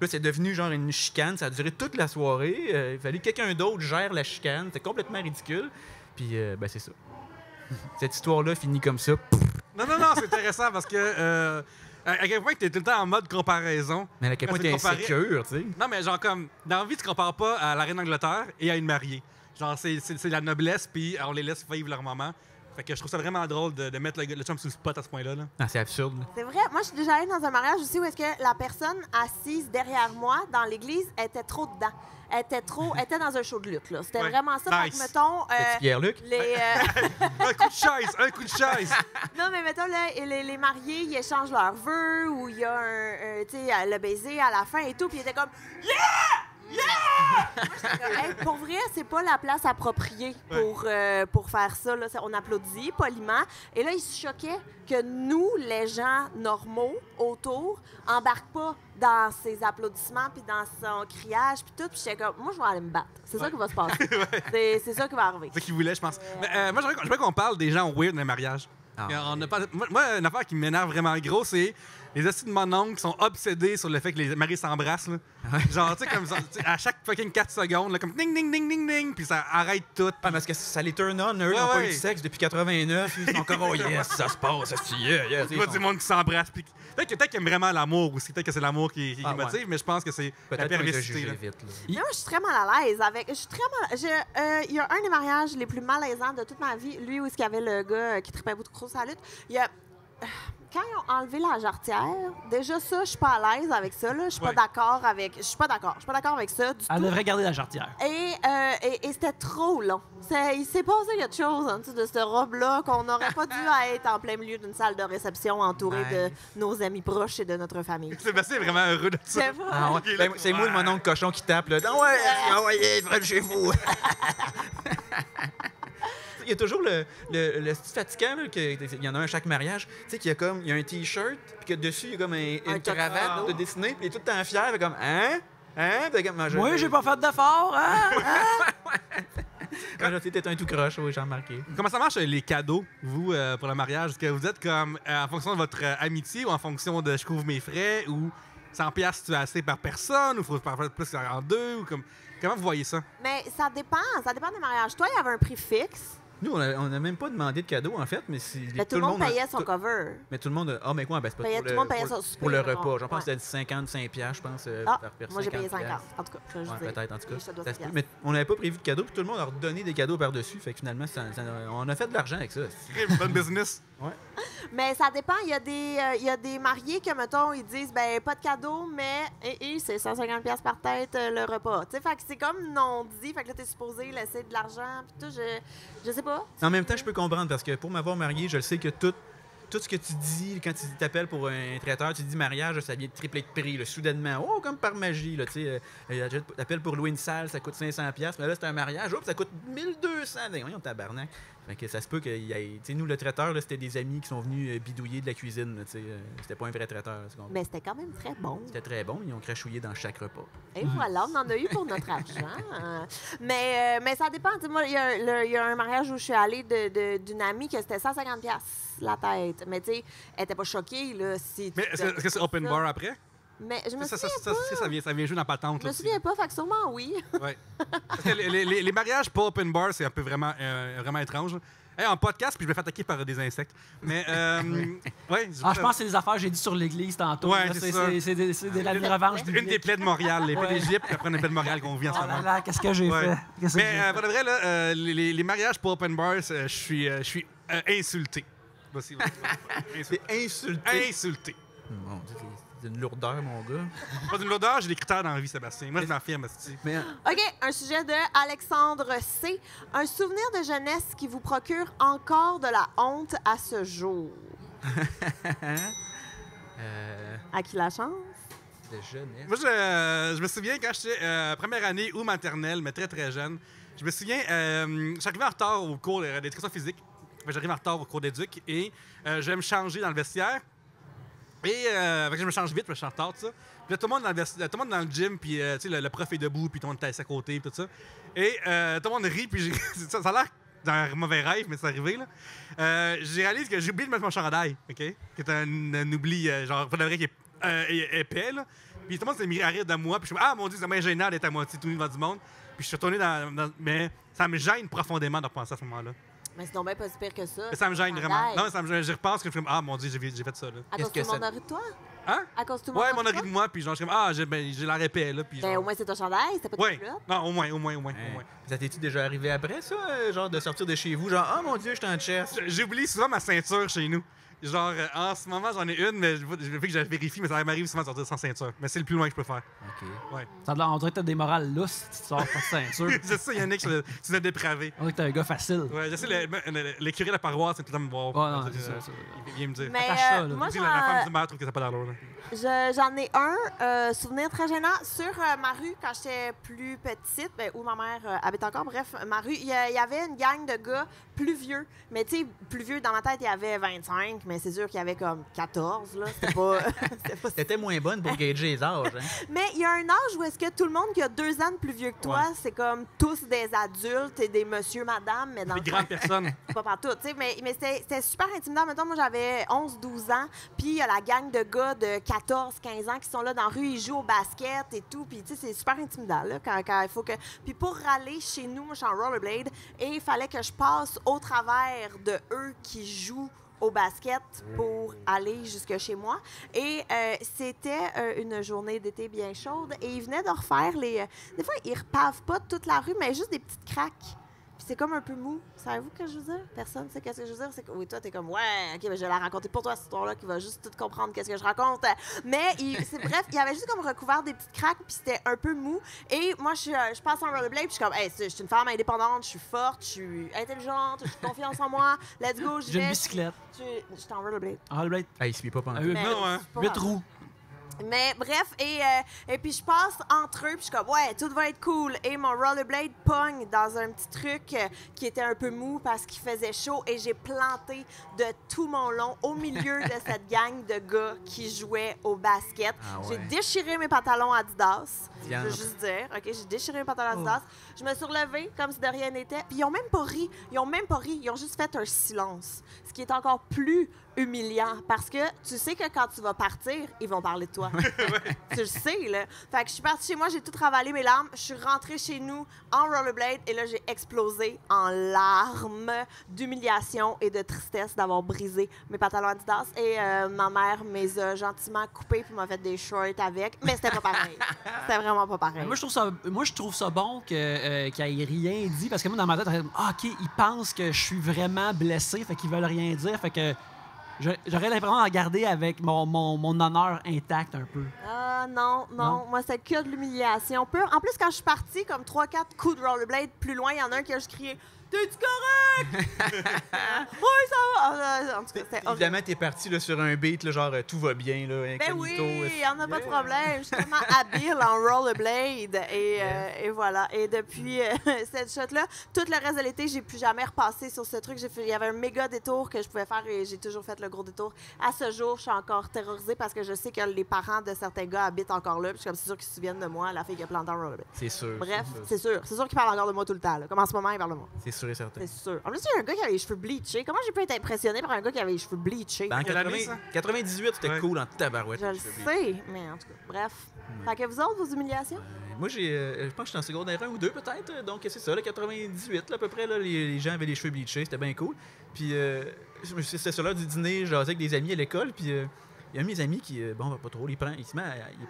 Là, c'est devenu genre une chicane, ça a duré toute la soirée. Il fallait que quelqu'un d'autre gère la chicane, c'était complètement ridicule. Puis, ben, c'est ça. Cette histoire-là finit comme ça. Non, c'est intéressant parce que à quel point tu es tout le temps en mode comparaison. Mais à quel point Quand t'es tu comparais- insécure, tu sais. Non, mais genre comme, dans la vie, tu compares pas à la reine d'Angleterre et à une mariée. Genre, c'est la noblesse, puis on les laisse vivre leur moment. Fait que je trouve ça vraiment drôle de mettre le chum sur le spot à ce point-là. Là. Ah, c'est absurde. Là. C'est vrai. Moi, je suis déjà allée dans un mariage aussi où est-ce que la personne assise derrière moi dans l'église était trop dedans. Elle était dans un show de lutte, là. C'était Ouais. vraiment ça. Fait Nice. que, mettons, Petit Pierre-Luc? Un coup de chaise! non, mais mettons, là, les mariés, ils échangent leurs vœux ou il y a tu sais, le baiser à la fin et tout, puis ils étaient comme « Yeah! Yeah! » Moi, j'étais comme, hey, pour vrai, c'est pas la place appropriée pour faire ça. Là. On applaudit poliment. Et là, ils se choquaient que nous, les gens normaux autour, embarquent pas dans ses applaudissements puis dans son criage puis tout. Puis j'étais comme, moi, je vais aller me battre. C'est ça qui va se passer. C'est ça qui va arriver. C'est ce qu'ils voulaient, je pense. Mais, moi, j'aimerais qu'on parle des gens weird dans les mariages. Ah, On a pas- moi, une affaire qui m'énerve vraiment gros, c'est les hosties de mon oncle qui sont obsédés sur le fait que les maris s'embrassent. Là. Genre, tu sais, comme ça, tu sais, à chaque fucking 4 secondes, là, comme ding, ding, ding, ding, ding, puis ça arrête tout. Ah, parce que ça les turn on, eux, ils Ouais, n'ont pas ouais. eu de sexe depuis 89, ils sont encore, oh yes, ça se passe, yeah. Tu vois du monde qui s'embrasse. Puis peut-être qu'ils aiment vraiment l'amour aussi. Peut-être que c'est l'amour qui Ah, motive, ouais. mais je pense que c'est la Peut-être qu'on les a perversité. jugés là. vite. Là. Mais moi, je suis très mal à l'aise avec. Je suis très mal. Il y a un des mariages les plus malaisants de toute ma vie. Lui, où il y avait le gars qui tripait beaucoup trop sa lutte. Il y a. Quand ils ont enlevé la jarretière, déjà ça, je suis pas à l'aise avec ça. Là. Je suis pas Ouais. d'accord avec. Je suis pas d'accord avec ça du Elle tout. devrait garder la jarretière. Et c'était trop long. Il s'est passé quelque chose en dessous de cette robe-là qu'on n'aurait pas dû être en plein milieu d'une salle de réception entourée Ouais. de nos amis proches et de notre famille. Sébastien est vraiment heureux de ça. C'est vrai. Ah, ouais. Ben, c'est moi, mon oncle cochon qui tape, là. Ah ouais, chez vous. Il y a toujours le petit fatigant, là, il y en a un à chaque mariage, tu sais, qu'il y a comme, il y a un T-shirt, puis que dessus, il y a comme une cravate de dessiné, puis il est tout le temps fier, fait comme, hein? Puis comme, Moi, j'ai pas fait d'effort, hein? Quand j'ai été un tout croche, oui, j'ai remarqué. Comment ça marche les cadeaux, vous, pour le mariage? Est-ce que vous êtes comme en fonction de votre amitié ou en fonction de je couvre mes frais ou 100$ tu as assez par personne ou faut faire plus en deux? Ou comment vous voyez ça? Mais ça dépend des mariages. Toi, il y avait un prix fixe. Nous, on a même pas demandé de cadeau, en fait, mais si Mais tout le monde payait son cover. Mais tout le monde. Ah, mais quoi? Ben, c'est pas Payait- pour tout le monde payait son souper, pour le mettons. repas. J'en pense Ouais. que c'était 55$, je pense, Ah, par personne. moi, j'ai payé 50. 50$. En tout cas, je veux Ouais, dire. peut-être, en tout cas. Et je te dois Ça se peut. 50. Mais on n'avait pas prévu de cadeau, puis tout le monde a redonné des cadeaux par-dessus. Fait que finalement, on a fait de l'argent avec ça. Bonne business. Mais ça dépend. Il y a des mariés que, mettons, ils disent, ben pas de cadeau, mais c'est 150$ par tête le repas. Tu sais, fait que c'est comme non dit. Fait que là, t'es supposé laisser de l'argent. Puis tout, je sais pas. En même temps, je peux comprendre, parce que pour m'avoir marié, je le sais que tout ce que tu dis, quand tu t'appelles pour un traiteur, tu dis mariage, ça vient de tripler de prix, là, soudainement. Oh, comme par magie, là, tu sais. T'appelles pour louer une salle, ça coûte 500$, mais là, c'est un mariage, oh, ça coûte 1200$. Voyons, tabarnak. Fait que ça se peut qu'il y ait... Tu sais, nous, le traiteur, là, c'était des amis qui sont venus bidouiller de la cuisine, là, tu sais. C'était pas un vrai traiteur, tu comprends? Mais c'était quand même très bon. C'était très bon, ils ont crachouillé dans chaque repas. Et voilà, on en a eu pour notre argent. Mais ça dépend. Tu sais, moi, il y a un mariage où je suis allée d'une amie que c'était 150$ la tête. Mais tu sais, elle était pas choquée. Là, si Mais est-ce que c'est open bar après? Mais je me Ça, souviens ça vient jouer dans patente. Je me là, aussi. souviens pas, fait que sûrement oui. Ouais. Parce que les mariages pas open bar, c'est un peu vraiment étrange. Hey, en podcast, puis je me fais attaquer par des insectes. Mais, ouais. Ah, je pense que c'est des affaires que j'ai dit sur l'église tantôt. Ouais, là. c'est ça. C'est de la revanche Une des biblique. plaies de Montréal, les plaies Ouais. d'Égypte, puis après une plaie de Montréal qu'on vit en ce Oh là moment. là, qu'est-ce que j'ai Ouais. fait? Qu'est-ce que j'ai Mais fait? pour de vrai, là, les mariages pas open bar, je suis insulté. Vas-y, C'est insulté. Insulté. Mon Dieu, c'est une lourdeur, mon gars. Pas d'une lourdeur, j'ai des critères dans la vie, Sébastien. Moi, je m'affirme, asti. Mais OK, un sujet de Alexandre C. Un souvenir de jeunesse qui vous procure encore de la honte à ce jour. À qui la chance? De jeunesse. Moi, je me souviens quand j'étais première année ou maternelle, mais très très jeune. Je me souviens, j'arrivais en retard au cours d'éducation physique. J'arrive en retard au cours d'éduc et je vais me changer dans le vestiaire. Et fait que je me change vite, je suis en retard, tout ça. Puis là, tout le monde dans le gym, puis tu sais, le prof est debout, puis tout le monde est assis à côté, puis tout ça. Et tout le monde rit, puis ça a l'air d'un mauvais rêve, mais c'est arrivé, là. J'ai réalisé que j'ai oublié de mettre mon chandail, OK? Qui est un oubli, genre, pas de vrai, qui est épais, là. Puis tout le monde s'est mis à rire de moi, puis je me suis dit, ah mon Dieu, c'est bien gênant d'être à moitié tout nu devant du monde. Puis je suis retourné mais ça me gêne profondément de repenser à ce moment-là. Mais c'est donc bien pas si pire que ça. Mais ça me gêne vraiment. Chandail. Non, ça me gêne. Je repense que je me dis, ah mon Dieu, j'ai fait ça, là. À Qu'est-ce cause que que tout le monde ça- a ri de toi? Hein? À cause que tout le monde Ouais, a mon ri ri de moi, puis genre, je suis comme, ah, j'ai l'air épais, là. Puis Ben, genre... au moins, c'est ton chandail, c'était pas Ouais. tout là. Non, au moins. Ça t'es-tu déjà arrivé après, ça? Genre de sortir de chez vous, genre, oh mon Dieu, je suis en chest. J'oublie souvent ma ceinture chez nous. Genre, en ce moment, j'en ai une, mais je veux que je vérifie, mais ça m'arrive souvent de sortir sans ceinture. Mais c'est le plus loin que je peux faire. OK. Ça a l'air, on dirait que t'as des morales lousses si tu sors pas de ceinture. C'est ça, Yannick, tu es dépravé. On dirait que t'es un gars facile. Ouais, je sais, le curé de la paroisse, c'est tout le temps me voir. Ouais, non, c'est ça. Il vient me dire. Mais Attache ça, là. moi, La femme du maire trouve que ça n'a pas d'allure, là. j'en ai un souvenir très gênant sur ma rue quand j'étais plus petite, où ma mère habite encore. Bref, ma rue, il y avait une gang de gars plus vieux. Mais tu sais, plus vieux, dans ma tête, il y avait 25, mais c'est sûr qu'il y avait comme 14, là. C'était pas... c'était pas... T'étais moins bonne pour gager les âges, hein? Mais il y a un âge où est-ce que tout le monde qui a 2 ans de plus vieux que toi, c'est comme tous des adultes et des monsieur, madame, mais dans Des le grandes personnes. pas partout, tu sais, mais c'était super intimidant. Mettons, moi, j'avais 11-12 ans, puis il y a la gang de gars de 14-15 ans qui sont là dans la rue, ils jouent au basket et tout, puis tu sais, c'est super intimidant, là, quand il faut que... Puis pour râler chez nous, moi, je suis en rollerblade, et il fallait que je passe au travers de eux qui jouent au basket pour aller jusque chez moi. Et c'était une journée d'été bien chaude, et ils venaient de refaire les... des fois, ils repavent pas toute la rue, mais juste des petites craques. Puis c'est comme un peu mou. Savez-vous ce que je veux dire? Personne sait qu'est-ce que je veux dire. C'est que, oui, toi, t'es comme, ouais, OK, ben, je vais la raconter pour toi, cette histoire-là, qui va juste tout comprendre qu'est-ce que je raconte. Mais, bref, il y avait juste comme recouvert des petites craques, puis c'était un peu mou. Et moi, je passe en rollerblade, puis je suis comme, hey, je suis une femme indépendante, je suis forte, je suis intelligente, j'ai confiance en moi, let's go, j'y J'ai une vais. bicyclette. Je suis en rollerblade. Ah, le blade. Ah, il se plie pas pendant. Mais Non, hein. c'est pas 8 grave. roues. Mais bref, et puis je passe entre eux, puis je suis comme, ouais, tout va être cool. Et mon rollerblade pogne dans un petit truc qui était un peu mou parce qu'il faisait chaud, et j'ai planté de tout mon long au milieu de cette gang de gars qui jouaient au basket. Ah ouais. J'ai déchiré mes pantalons Adidas. Je Viande. veux juste dire, OK, j'ai déchiré mes pantalons Adidas. Je me suis relevée comme si de rien n'était. Puis ils ont même pas ri. Ils ont juste fait un silence. Ce qui est encore plus humiliant parce que tu sais que quand tu vas partir, ils vont parler de toi. Tu le sais, là. Fait que je suis partie chez moi, j'ai tout ravalé mes larmes. Je suis rentrée chez nous en rollerblade, et là, j'ai explosé en larmes d'humiliation et de tristesse d'avoir brisé mes pantalons Adidas. Et ma mère me les a gentiment coupés puis m'a fait des shorts avec. Mais c'était pas pareil. C'était vraiment pas pareil. Moi, je trouve ça bon qu'il ait rien dit, parce que moi, dans ma tête, OK, ils pensent que je suis vraiment blessé, fait qu'ils veulent rien dire, fait que j'aurais l'impression de garder avec mon honneur intact un peu. Ah non. Non? Moi, c'était que de l'humiliation pure. En plus, quand je suis partie, comme 3-4 coups de rollerblade plus loin, il y en a un qui a juste crié « T'es-tu correct? » Oui, ça va! En tout cas, c'était horrible. Évidemment, t'es parti là, sur un beat, là, genre tout va bien, là, Ben incognito. oui, il n'y en a pas de problème. Je suis tellement habile en rollerblade. Et voilà. Et depuis cette shot-là, tout le reste de l'été, j'ai plus jamais repassé sur ce truc. Il y avait un méga détour que je pouvais faire, et j'ai toujours fait le gros détour. À ce jour, je suis encore terrorisée parce que je sais que les parents de certains gars habitent encore là. Puis je suis comme, c'est sûr qu'ils se souviennent de moi, la fille qui a planté en rollerblade. C'est sûr. Bref, c'est sûr. c'est sûr qu'ils parlent encore de moi tout le temps. Là. Comme en ce moment, ils parlent de moi. C'est sûr et certain. C'est sûr. En plus, il y a un gars qui avait les cheveux bleachés. Comment j'ai pu être impressionné par un gars qui avait les cheveux bleachés? Ben, en Quelle année, 80 ça? 98, c'était Ouais. cool en tabarouette. Je le sais, mais en tout cas, bref. Fait que vous autres, vos humiliations? Moi, je pense que j'étais en secondaire 1 ou 2 peut-être. Donc, c'est ça, le 98, là, à peu près. Là, les gens avaient les cheveux bleachés, c'était bien cool. Puis, c'était sur l'heure du dîner, j'asais avec des amis à l'école. Puis, il y a un de mes amis qui, pas trop, il prend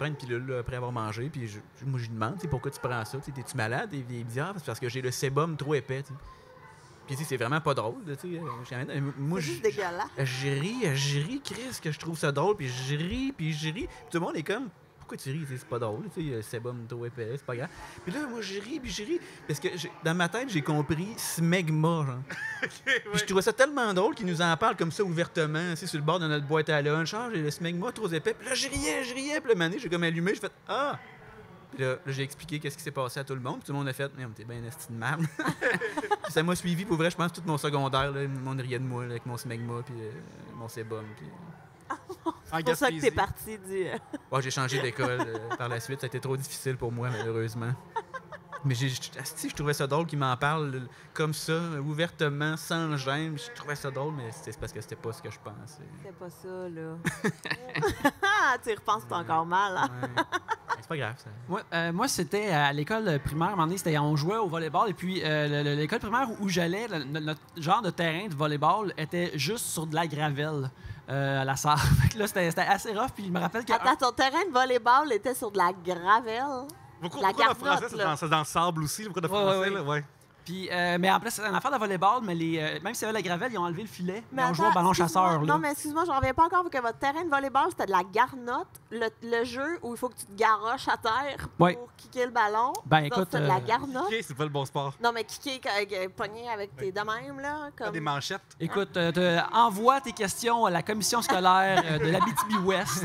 une pilule là, après avoir mangé. Puis, moi, je lui demande, pourquoi tu prends ça? T'es-tu malade? Et il me dit, c'est parce que j'ai le sébum trop épais. T'sais. Puis, c'est vraiment pas drôle. Moi, C'est juste dégueulasse. je ris, Chris, que je trouve ça drôle. Puis, je ris. Puis, tout le monde est comme, pourquoi tu ris? C'est pas drôle. C'est bon, trop épais, c'est pas grave. Puis là, moi, je ris. Parce que dans ma tête, j'ai compris smegma, genre. Puis je trouvais ça tellement drôle qu'il nous en parle comme ça ouvertement, sur le bord de notre boîte à lunch. Ah, j'ai le smegma trop épais. Puis là, je riais. Puis là, mané, j'ai comme allumé, j'ai fait ah! Puis là, j'ai expliqué qu'est-ce qui s'est passé à tout le monde. Puis tout le monde a fait, mais t'es bien esti de merde. Puis ça m'a suivi pour vrai, je pense, tout mon secondaire. Là, le monde riait de moi là, avec mon smegma, puis mon sébum. Puis... C'est pour ça que t'es parti du... Ouais, j'ai changé d'école par la suite. Ça a été trop difficile pour moi, malheureusement. Mais je trouvais ça drôle qu'il m'en parle comme ça, ouvertement, sans gêne. Je trouvais ça drôle, mais c'est parce que c'était pas ce que je pensais. C'était pas ça, là. Tu y repenses encore mal, hein? Ouais. C'est pas grave, ça. Moi, c'était à l'école primaire. À un moment donné, on jouait au volleyball. Et puis, l'école primaire où j'allais, notre genre de terrain de volleyball était juste sur de la gravelle à la salle. Fait que là, c'était assez rough. Puis, je me rappelle que... Attends, ton terrain de volleyball était sur de la gravelle? Pourquoi en français, c'est dans le sable aussi? Pourquoi de français, là? Ouais. Puis, mais en plus, c'est une affaire de volleyball, mais même s'il y avait la gravelle, ils ont enlevé le filet. Mais on attends, jouait au ballon chasseur. Non, mais excuse-moi, je reviens pas encore que votre terrain de volleyball, c'était de la garnotte. Le jeu où il faut que tu te garoches à terre pour kicker le ballon. Ben, ça, écoute, c'est de la garnotte. Kicker, c'est pas le bon sport. Non, mais kicker, pogné avec tes deux mêmes, là. Comme... Des manchettes. Écoute, envoie tes questions à la commission scolaire de l'Abitibi-Ouest,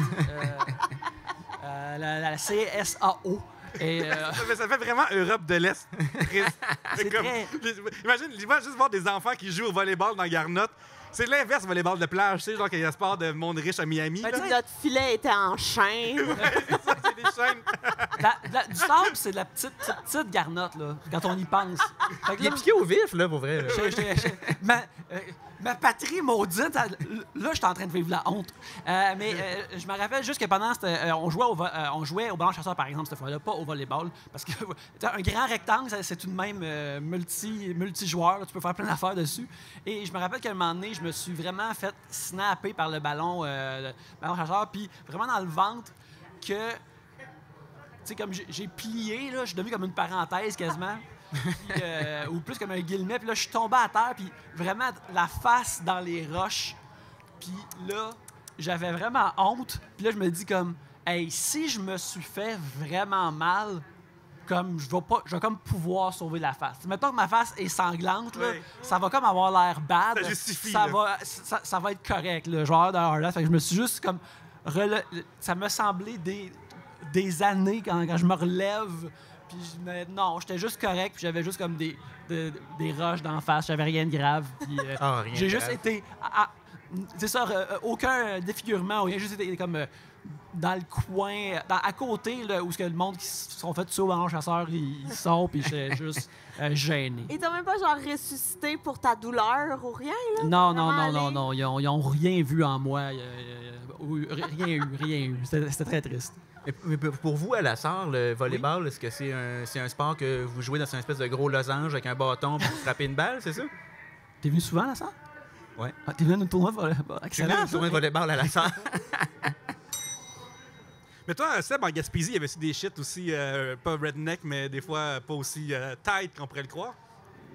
la CSAO. Et ça fait vraiment Europe de l'Est. Imagine juste voir des enfants qui jouent au volleyball dans Garnotte. C'est l'inverse du volleyball de plage, tu sais, genre qu'il y a un sport de monde riche à Miami. Ben, notre filet était en chaîne. C'est ça, c'est des chaînes. du sable, c'est de la petite garnotte, là, quand on y pense. Fait que Il est piqué au vif, là, pour vrai. Là. Ma patrie maudite, là, je suis en train de vivre la honte. Mais je me rappelle juste que pendant on jouait au ballon chasseur, par exemple, cette fois-là, pas au volleyball. Parce que un grand rectangle, c'est tout de même multijoueur. Là, tu peux faire plein d'affaires dessus. Et je me rappelle qu'à un moment donné, je me suis vraiment fait snapper par le ballon chasseur. Puis vraiment dans le ventre, que... Tu sais, comme j'ai plié, là, je suis devenu comme une parenthèse quasiment. Puis, ou plus comme un guillemet. Puis là, je suis tombé à terre, puis vraiment la face dans les roches. Puis là, j'avais vraiment honte. Puis là, je me dis comme, hey, si je me suis fait vraiment mal, comme je vais comme pouvoir sauver la face. Mettons que ma face est sanglante, là, ça va comme avoir l'air bad. Ça justifie. Ça va être correct, là, genre dans là. Fait que je me suis juste comme... Ça me semblait des années quand je me relève. Puis non, j'étais juste correct, puis j'avais juste comme des roches d'en face, j'avais rien de grave. Puis j'ai juste été... c'est ça, aucun défigurement, rien, juste été comme dans le coin, à côté, là, où le monde qui se sont fait tuer au ballon chasseur, ils sont, puis j'étais juste gêné. Et t'as même pas genre ressuscité pour ta douleur ou rien, là? Non, ils ont rien vu en moi. Rien eu. C'était très triste. Mais pour vous, à la Sarre, le volleyball, est-ce que c'est un sport que vous jouez dans une espèce de gros losange avec un bâton pour frapper une balle, c'est ça? T'es venu souvent à la Sarre? Ouais. Ah, t'es venu à notre tournoi de volleyball? Excellent. Je suis venu à un tournoi de volleyball à la Sarre. Mais toi, Seb, en Gaspésie, il y avait aussi des shit aussi, pas redneck, mais des fois pas aussi tight qu'on pourrait le croire.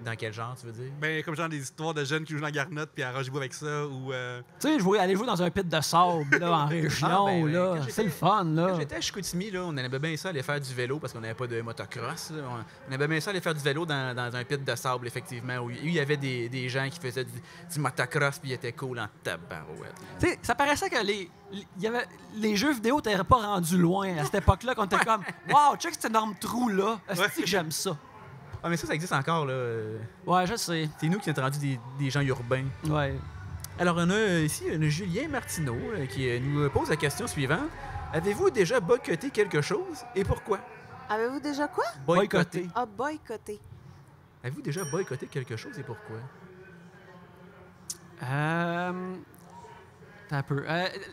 Dans quel genre, tu veux dire? Ben, comme genre des histoires de jeunes qui jouent dans la Garnotte puis à Rochebois avec ça, ou... Tu sais, aller jouer dans un pit de sable, là, en région, là, c'est le fun, là. Quand j'étais à Chicoutimi, là, on aimait bien ça aller faire du vélo parce qu'on n'avait pas de motocross. Là. On aimait bien ça aller faire du vélo dans un pit de sable, effectivement, où il y avait des gens qui faisaient du motocross puis ils étaient cool en tabarouette. Tu sais, ça paraissait que les jeux vidéo n'étaient pas rendus loin à cette époque-là, qu'on était comme « Wow, check cet énorme trou-là, est-ce que j'aime ça? » Ah, mais ça existe encore, là. Ouais, je sais. C'est nous qui sommes rendus des gens urbains. Ouais. Alors, on a ici Julien Martineau qui nous pose la question suivante. Avez-vous déjà boycotté quelque chose et pourquoi? Avez-vous déjà quoi? Boycotté. Ah, boycotté. Avez-vous déjà boycotté quelque chose et pourquoi? T'as un peu.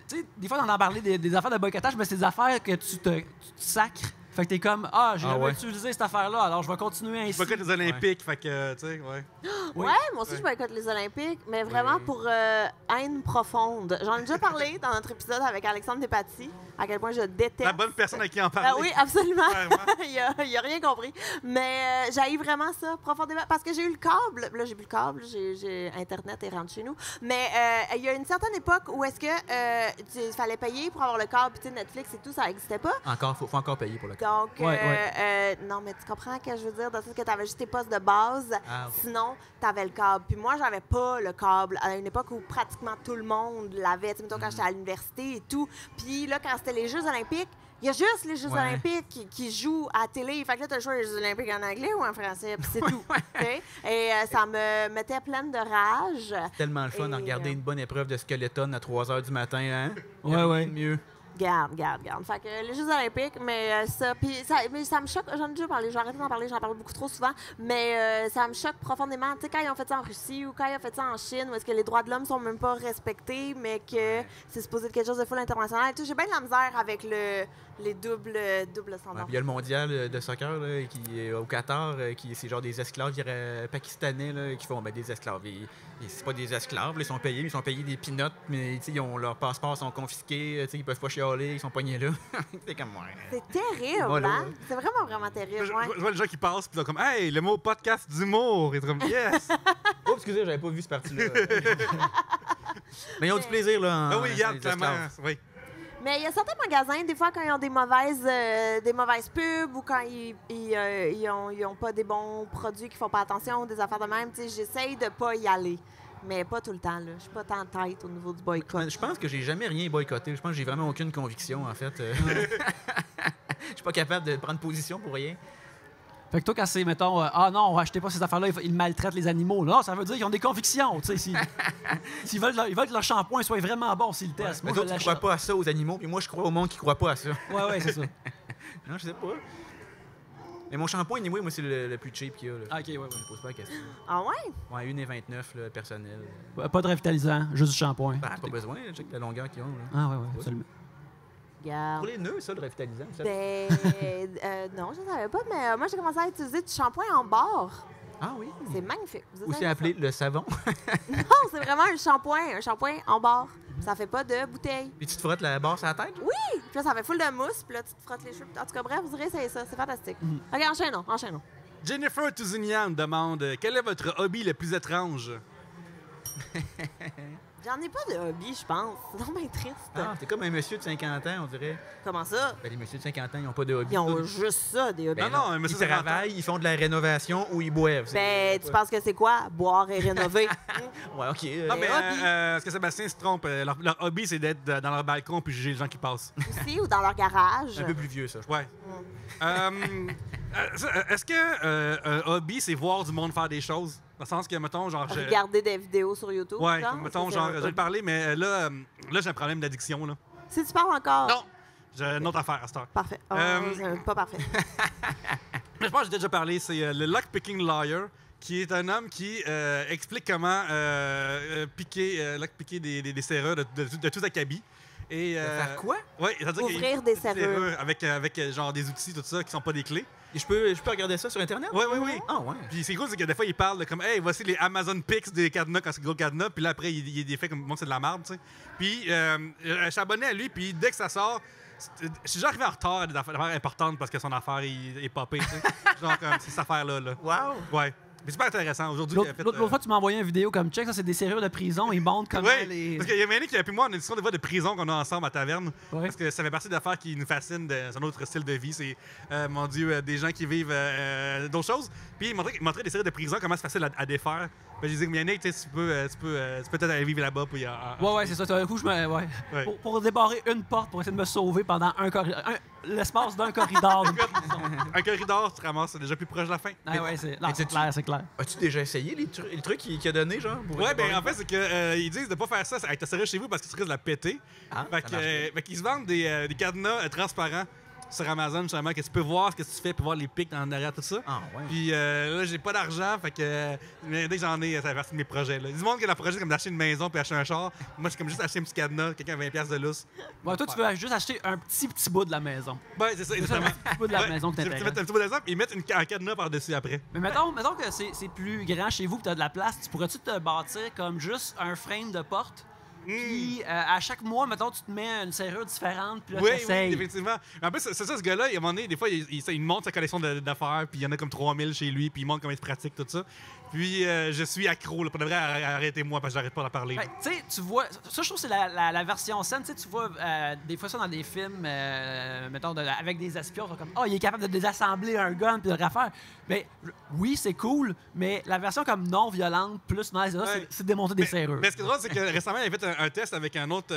Tu sais, des fois, on en parlait des affaires de boycottage, mais c'est des affaires que tu te sacres. Fait que t'es comme, j'ai jamais utilisé cette affaire-là, alors je vais continuer ainsi. Je boycotte les Olympiques, fait que, tu sais, ouais. Ouais, moi aussi, je boycotte les Olympiques, mais vraiment pour haine profonde. J'en ai déjà parlé dans notre épisode avec Alexandre Despatie, à quel point je déteste. La bonne personne à qui en parler. Oui, absolument. Clairement. il a rien compris. Mais j'haïs vraiment ça profondément. Parce que j'ai eu le câble. Là, j'ai plus le câble. J'ai Internet et rentre chez nous. Mais il y a une certaine époque où est-ce que il fallait payer pour avoir le câble. Puis Netflix et tout, ça n'existait pas. Faut encore payer pour le cas. Donc, Ouais, non, mais tu comprends ce que je veux dire? Dans le sens que tu avais juste tes postes de base. Ah, oui. Sinon, tu avais le câble. Puis moi, j'avais pas le câble à une époque où pratiquement tout le monde l'avait. Tu sais, mettons, quand j'étais à l'université et tout. Puis là, quand c'était les Jeux olympiques, il y a juste les Jeux Ouais. olympiques qui jouent à la télé. Fait que là, tu as le choix des Jeux olympiques en anglais ou en français, puis c'est tout. OK? Et ça me mettait pleine de rage. Tellement le fun de Et, regarder une bonne épreuve de skeleton à 3 h du matin, hein? Ouais. Mieux. Garde. Fait que les Jeux olympiques, mais ça... Puis mais ça me choque... J'en ai déjà parlé, j'ai arrêté d'en parler, j'en parle beaucoup trop souvent, mais ça me choque profondément. Tu sais, quand ils ont fait ça en Russie ou quand ils ont fait ça en Chine, où est-ce que les droits de l'homme sont même pas respectés, mais que c'est supposé être quelque chose de full international et tout, j'ai bien de la misère avec les doubles Ouais, standards. puis il y a le mondial de soccer là, qui est au Qatar, c'est genre des esclaves pakistanais là, qui font des esclaves. C'est pas des esclaves, là, ils sont payés des peanuts, mais leurs passeports sont confisqués, ils peuvent pas chialer, ils sont pognés là. C'est comme ouais. C'est terrible, Voilà. hein? C'est vraiment, vraiment terrible, ouais. Je vois les gens qui passent, puis ils sont comme, hey, le mot podcast d'humour. Et c'est comme, yes. Oh, excusez, j'avais pas vu ce parti-là. Mais ils ont du plaisir, là. Ah oui, les regarde, clairement. esclaves. Oui. Mais il y a certains magasins, des fois, quand ils ont des mauvaises pubs ou quand ils ont pas des bons produits qui font pas attention, des affaires de même, tu sais, j'essaye de pas y aller. Mais pas tout le temps, là. Je suis pas tant tête au niveau du boycott. Je pense que j'ai jamais rien boycotté. Je pense que j'ai vraiment aucune conviction, en fait. Je suis pas capable de prendre position pour rien. Fait que toi, quand c'est, mettons, ah non, achetez pas ces affaires-là, ils maltraitent les animaux. Là, ça veut dire qu'ils ont des convictions. Tu sais, s'ils veulent que leur shampoing soit vraiment bon s'ils le testent. Mais Moi, je d'autres, tu crois l'achète. pas à ça aux animaux, puis moi, je crois au monde qui croit pas à ça. Ouais, c'est ça. Non, je sais pas. Mais mon shampoing, anyway, moi, c'est le plus cheap qu'il y a. Là. Ah, ok, ouais. Je me pose pas la question. Ah ouais? Ouais, 1,29 là, personnel. Pas de revitalisant, juste du shampoing. Ben, pas besoin, là, check la longueur qu'ils ont. Là. Ah, ouais, absolument. Regarde. Pour les nœuds, ça, le revitalisant. Ça... Ben, non, je ne savais pas, mais moi, j'ai commencé à utiliser du shampoing en barre. Ah oui. C'est magnifique. Vous Ou c'est essayez appelé le savon. ça? Non, c'est vraiment un shampoing en barre. Ça fait pas de bouteille. Puis tu te frottes la barre sur la tête? Oui! Puis là, ça fait full de mousse, puis là, tu te frottes les cheveux. En tout cas, bref, vous irez essayer ça. C'est fantastique. OK, enchaînons. Jennifer Touzignan demande, quel est votre hobby le plus étrange? J'en ai pas de hobby, je pense. C'est vraiment triste. Ah, t'es comme un monsieur de 50 ans, on dirait. Comment ça? Ben, les messieurs de 50 ans, ils n'ont pas de hobby. Ils ont juste ça, des hobbies. Ben Non, un monsieur ils de 50 ans. travaillent, ils font de la rénovation ou ils boivent. Ben, tu penses que c'est quoi? Boire et rénover. Ouais, OK. Non, mais hobby. est-ce que Sébastien se trompe? Leur hobby, c'est d'être dans leur balcon puis juger les gens qui passent. Ici ou dans leur garage. Un peu plus vieux, ça. je Ouais. Est-ce que un hobby, c'est voir du monde faire des choses? Dans le sens que, mettons, genre... Regarder des vidéos sur YouTube. Ouais, genre, mettons, c'est genre, un je vais hobby. le parler, mais là j'ai un problème d'addiction, là. Si tu parles encore. Non! J'ai une autre affaire à cette heure. Parfait. Oh, c'est pas parfait. Je pense que j'ai déjà parlé, c'est le Lockpicking Lawyer, qui est un homme qui explique comment lockpicker des serrures de tout acabit. Et, Faire quoi? Ouais, c'est-à-dire Ouvrir des serrures. avec genre des outils, tout ça, qui sont pas des clés. Et je peux regarder ça sur Internet? Oui, oui, oui. Ah, ouais. Puis c'est cool, c'est que des fois, il parle de comme, hey, voici les Amazon Picks des cadenas quand c'est gros cadenas. Puis là, après, il est fait comme, bon, c'est de la merde, tu sais. Puis je suis abonné à lui, puis dès que ça sort, je suis déjà arrivé en retard à des affaires importantes parce que son affaire est popée, tu sais. Genre comme, c'est cette affaire-là, là. Wow! Ouais. Mais c'est super intéressant. Aujourd'hui, il a fait, L'autre fois, tu m'as envoyé une vidéo comme check, ça, c'est des serrures de prison. Ils montrent comment Oui, les. parce qu'il y a Yannick et moi, on a une discussion des fois de prison qu'on a ensemble à taverne. Ouais. Parce que ça fait partie d'affaires qui nous fascinent, c'est un autre style de vie. C'est, mon Dieu, des gens qui vivent d'autres choses. Puis il montrait des séries de prison, comment c'est facile à défaire. Puis je disais, Yannick, tu peux peut-être aller vivre là-bas. Puis, Ouais, c'est ça. Tout d'un coup, Ouais. Ouais. Pour débarrer une porte pour essayer de me sauver pendant l'espace d'un corridor. d'une prison. un corridor, tu te ramasses déjà plus proche de la fin. Ah ouais, c'est non, Mais c'est clair, c'est clair. As-tu déjà essayé les trucs qu'il a donné, genre? Pour Ouais, ben réparer? en fait, c'est que ils disent de pas faire ça avec ta serrure chez vous parce que tu risques de la péter. Ah, Fait ça marche qu'ils se vendent des cadenas transparents sur Amazon, justement, que tu peux voir ce que tu fais, puis voir les pics dans derrière, tout ça. Ah, ouais. Puis là, j'ai pas d'argent, fait que mais dès que j'en ai, ça fait partie de mes projets. Là. Il y a du monde qui a le projet comme d'acheter une maison puis acheter un char. Moi, c'est comme juste acheter un petit cadenas, quelqu'un a 20$ de lousse. Ouais, toi, tu veux juste acheter un petit bout de la maison. Ouais, c'est ça, exactement. Un petit bout de la Ouais, maison que tu mets t'intéresse. un petit bout d'exemple et ils mettent un cadenas par-dessus après. Mais mettons que c'est plus grand chez vous, que tu as de la place, tu pourrais-tu te bâtir comme juste un frame de porte? Puis à chaque mois, mettons, tu te mets une serrure différente, puis là, Oui, t'essayes. effectivement. Mais en plus, c'est ça, ce gars-là, à un moment donné, des fois, il montre sa collection d'affaires, puis il y en a comme 3000 chez lui, puis il montre comment il se pratique, tout ça. Puis je suis accro, là, pour de vrai, arrêtez-moi, parce que j'arrête pas d'en parler. Ben, tu sais, tu vois, ça, je trouve que c'est la version saine. Tu sais, tu vois des fois ça dans des films, mettons, avec des espions, ils sont comme, oh, il est capable de désassembler un gun puis de le refaire. Mais oui, c'est cool, mais la version comme non violente, plus nice, là, Ouais. c'est de démonter des serrures. Mais ce qui est drôle, c'est que récemment, il a fait un test avec un autre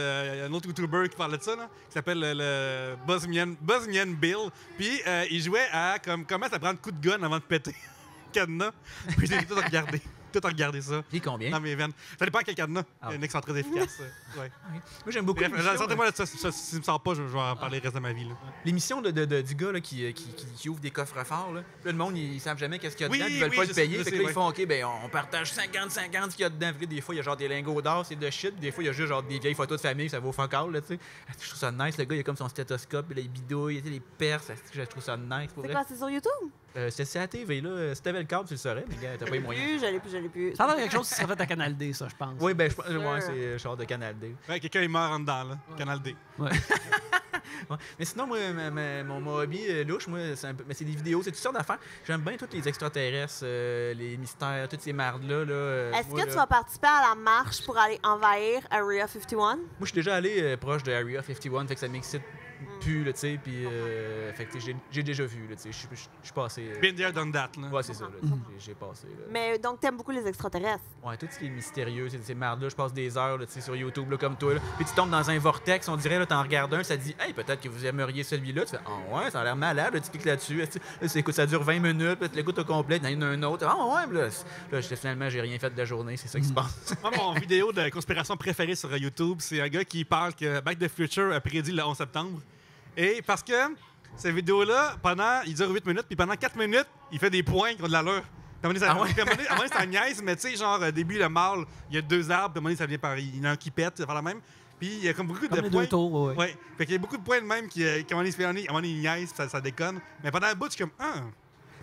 YouTuber qui parlait de ça, là, qui s'appelle le Buzzmian Bill. Puis il jouait à comment ça prend un coup de gun avant de péter le cadenas. Puis j'ai tout regardé. Tout regardé ça. Puis combien? Dans mes veines. Ça dépend quel cadenas. Ah, Il y en a qui sont très efficaces. Ouais. Moi, j'aime beaucoup Bref, l'émission, sortez-moi de ça. Si ça me sort pas, je vais en parler le reste de ma vie. Là. l'émission du gars là, qui ouvre des coffres forts. Là. Puis là, le monde, ils savent jamais qu'est-ce qu'il y a Oui, dedans, ils veulent oui, pas je le sais, payer. je Fait que sais, là, ouais. ils font OK, ben on partage 50-50 ce qu'il y a dedans. Puis là, des fois, il y a genre des lingots d'or, c'est de shit. Puis des fois, il y a juste genre des vieilles photos de famille, ça vaut fuck all, là, tu sais. Je trouve ça nice. Le gars, il a comme son stéthoscope, puis là, il bidouille, les perces. Je trouve ça nice. Pour C'est vrai. quoi, c'est sur YouTube? C'est à la TV, là. Si t'avais le câble, tu le saurais, mais gars, t'as pas les moyens. Je l'ai plus. Ça a l'air de quelque chose qui serait fait à Canal D, ça, je pense. Oui, ben, ouais, c'est genre de Canal D. Ouais, quelqu'un est mort en dedans, là. Canal D. Ouais. Ouais. Mais sinon, moi, mon hobby louche, moi, c'est des vidéos, c'est toutes sortes d'affaires. J'aime bien tous les extraterrestres, les mystères, toutes ces mardes-là. Là, Est-ce moi, que là, tu vas participer à la marche pour aller envahir Area 51? Moi, je suis déjà allé proche de Area 51, fait que ça m'excite plus, là, tu sais, puis fait que j'ai déjà vu, là, tu sais, je suis passé... Been there, done that, là. Ouais, c'est ça, là, j'ai passé, là. Mais donc, t'aimes beaucoup les extraterrestres? Ouais, tout ce qui est mystérieux, ces mardes-là, je passe des heures, là, tu sais, sur YouTube, là, comme toi, là. Puis tu tombes dans un vortex, on dirait, là, t'en regardes un, ça dit « Hey, peut-être que vous aimeriez celui-là. » Tu fais « Ah ouais, ça a l'air malade. » Là, tu cliques là-dessus. Là, ça dure 20 minutes, puis tu l'écoutes au complet, il y en a un autre. « Ah ouais. » Là, finalement, j'ai rien fait de la journée. C'est ça qui se passe. Moi, mon vidéo de conspiration préférée sur YouTube, c'est un gars qui parle que Back to the Future a prédit le 11 septembre. Et parce que cette vidéo-là, il dure 8 minutes, puis pendant 4 minutes, il fait des points qui ont de l'allure. Puis à un moment donné, ça niaise, mais tu sais, genre, au début, le mâle, il y a 2 arbres, puis à un moment donné, ça vient par. Il y en a un qui pète, ça va faire la même. Puis il y a comme beaucoup Comme de les points. deux tours, ouais. Ouais. Fait qu'il y a beaucoup de points de même qui à un moment donné, il niaise, ça déconne. Mais pendant un bout, je suis comme,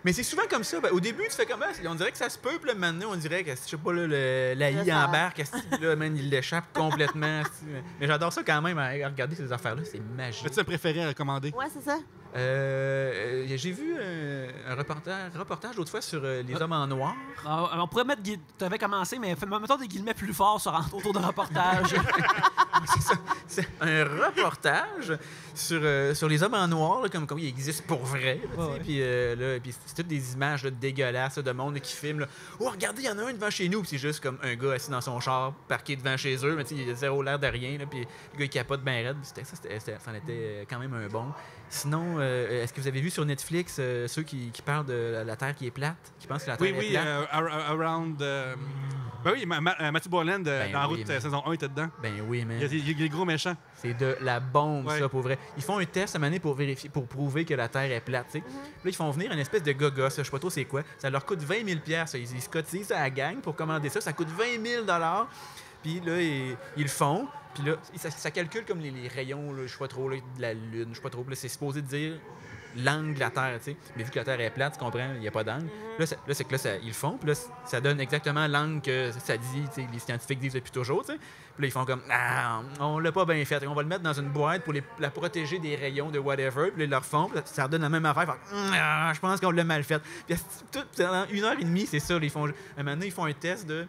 Mais c'est souvent comme ça. Ben, au début, tu fais comment? On dirait que ça se peut, puis là, maintenant, on dirait que, je sais pas, là, l'AI Ça- embarque, là, man, il l'échappe complètement. Mais j'adore ça quand même, à regarder ces affaires-là. C'est magique. as-tu un préféré à recommander? Ouais, c'est ça. J'ai vu un reportage l'autre fois sur les hommes en noir. On pourrait mettre... Tu avais commencé, mais mettons des guillemets plus forts autour de reportage. C'est un reportage sur les hommes en noir, là, comme ils existent pour vrai. Là, tu sais. Ouais. Puis c'est toutes des images là, dégueulasses là, de monde là, qui filment. Là. Oh, regardez, il y en a un devant chez nous. Puis c'est juste comme un gars assis dans son char, parqué devant chez eux. Mais tu sais, il a zéro l'air de rien. Là, puis le gars, il capote bien raide. Ça en était quand même un bon. Sinon, est-ce que vous avez vu sur Netflix ceux qui parlent de la Terre qui est plate, qui pensent que la Terre est Oui, plate? Around. Ben oui, Matthew Boland dans oui, Route mais- saison 1 était dedans. Ben oui, mais Il y a le gros méchant. c'est de la bombe, Ouais. ça, pour vrai. Ils font un test à un moment donné pour vérifier, pour prouver que la Terre est plate, tu sais. Puis là, ils font venir une espèce de gaga, ça, je sais pas trop c'est quoi. Ça leur coûte 20 000 $. Ils se cotisent à la gang pour commander ça. Ça coûte 20 000 $. Puis là, ils le font. Puis là, ça calcule comme les rayons, là, je sais pas trop, là, de la Lune, je sais pas trop. Puis là, c'est supposé dire l'angle de la Terre, tu sais. Mais vu que la Terre est plate, tu comprends, il n'y a pas d'angle. Là, c'est que là, ils le font, puis là, ça donne exactement l'angle que ça dit, tu sais, les scientifiques disent depuis toujours, tu sais. Puis là, ils font comme, on l'a pas bien fait, on va le mettre dans une boîte pour la protéger des rayons de whatever, puis là, ils le refont, puis là, ça redonne la même affaire, je pense qu'on l'a mal fait. Puis pendant 1h30, c'est ça, là, ils font, un moment donné, ils font un test de...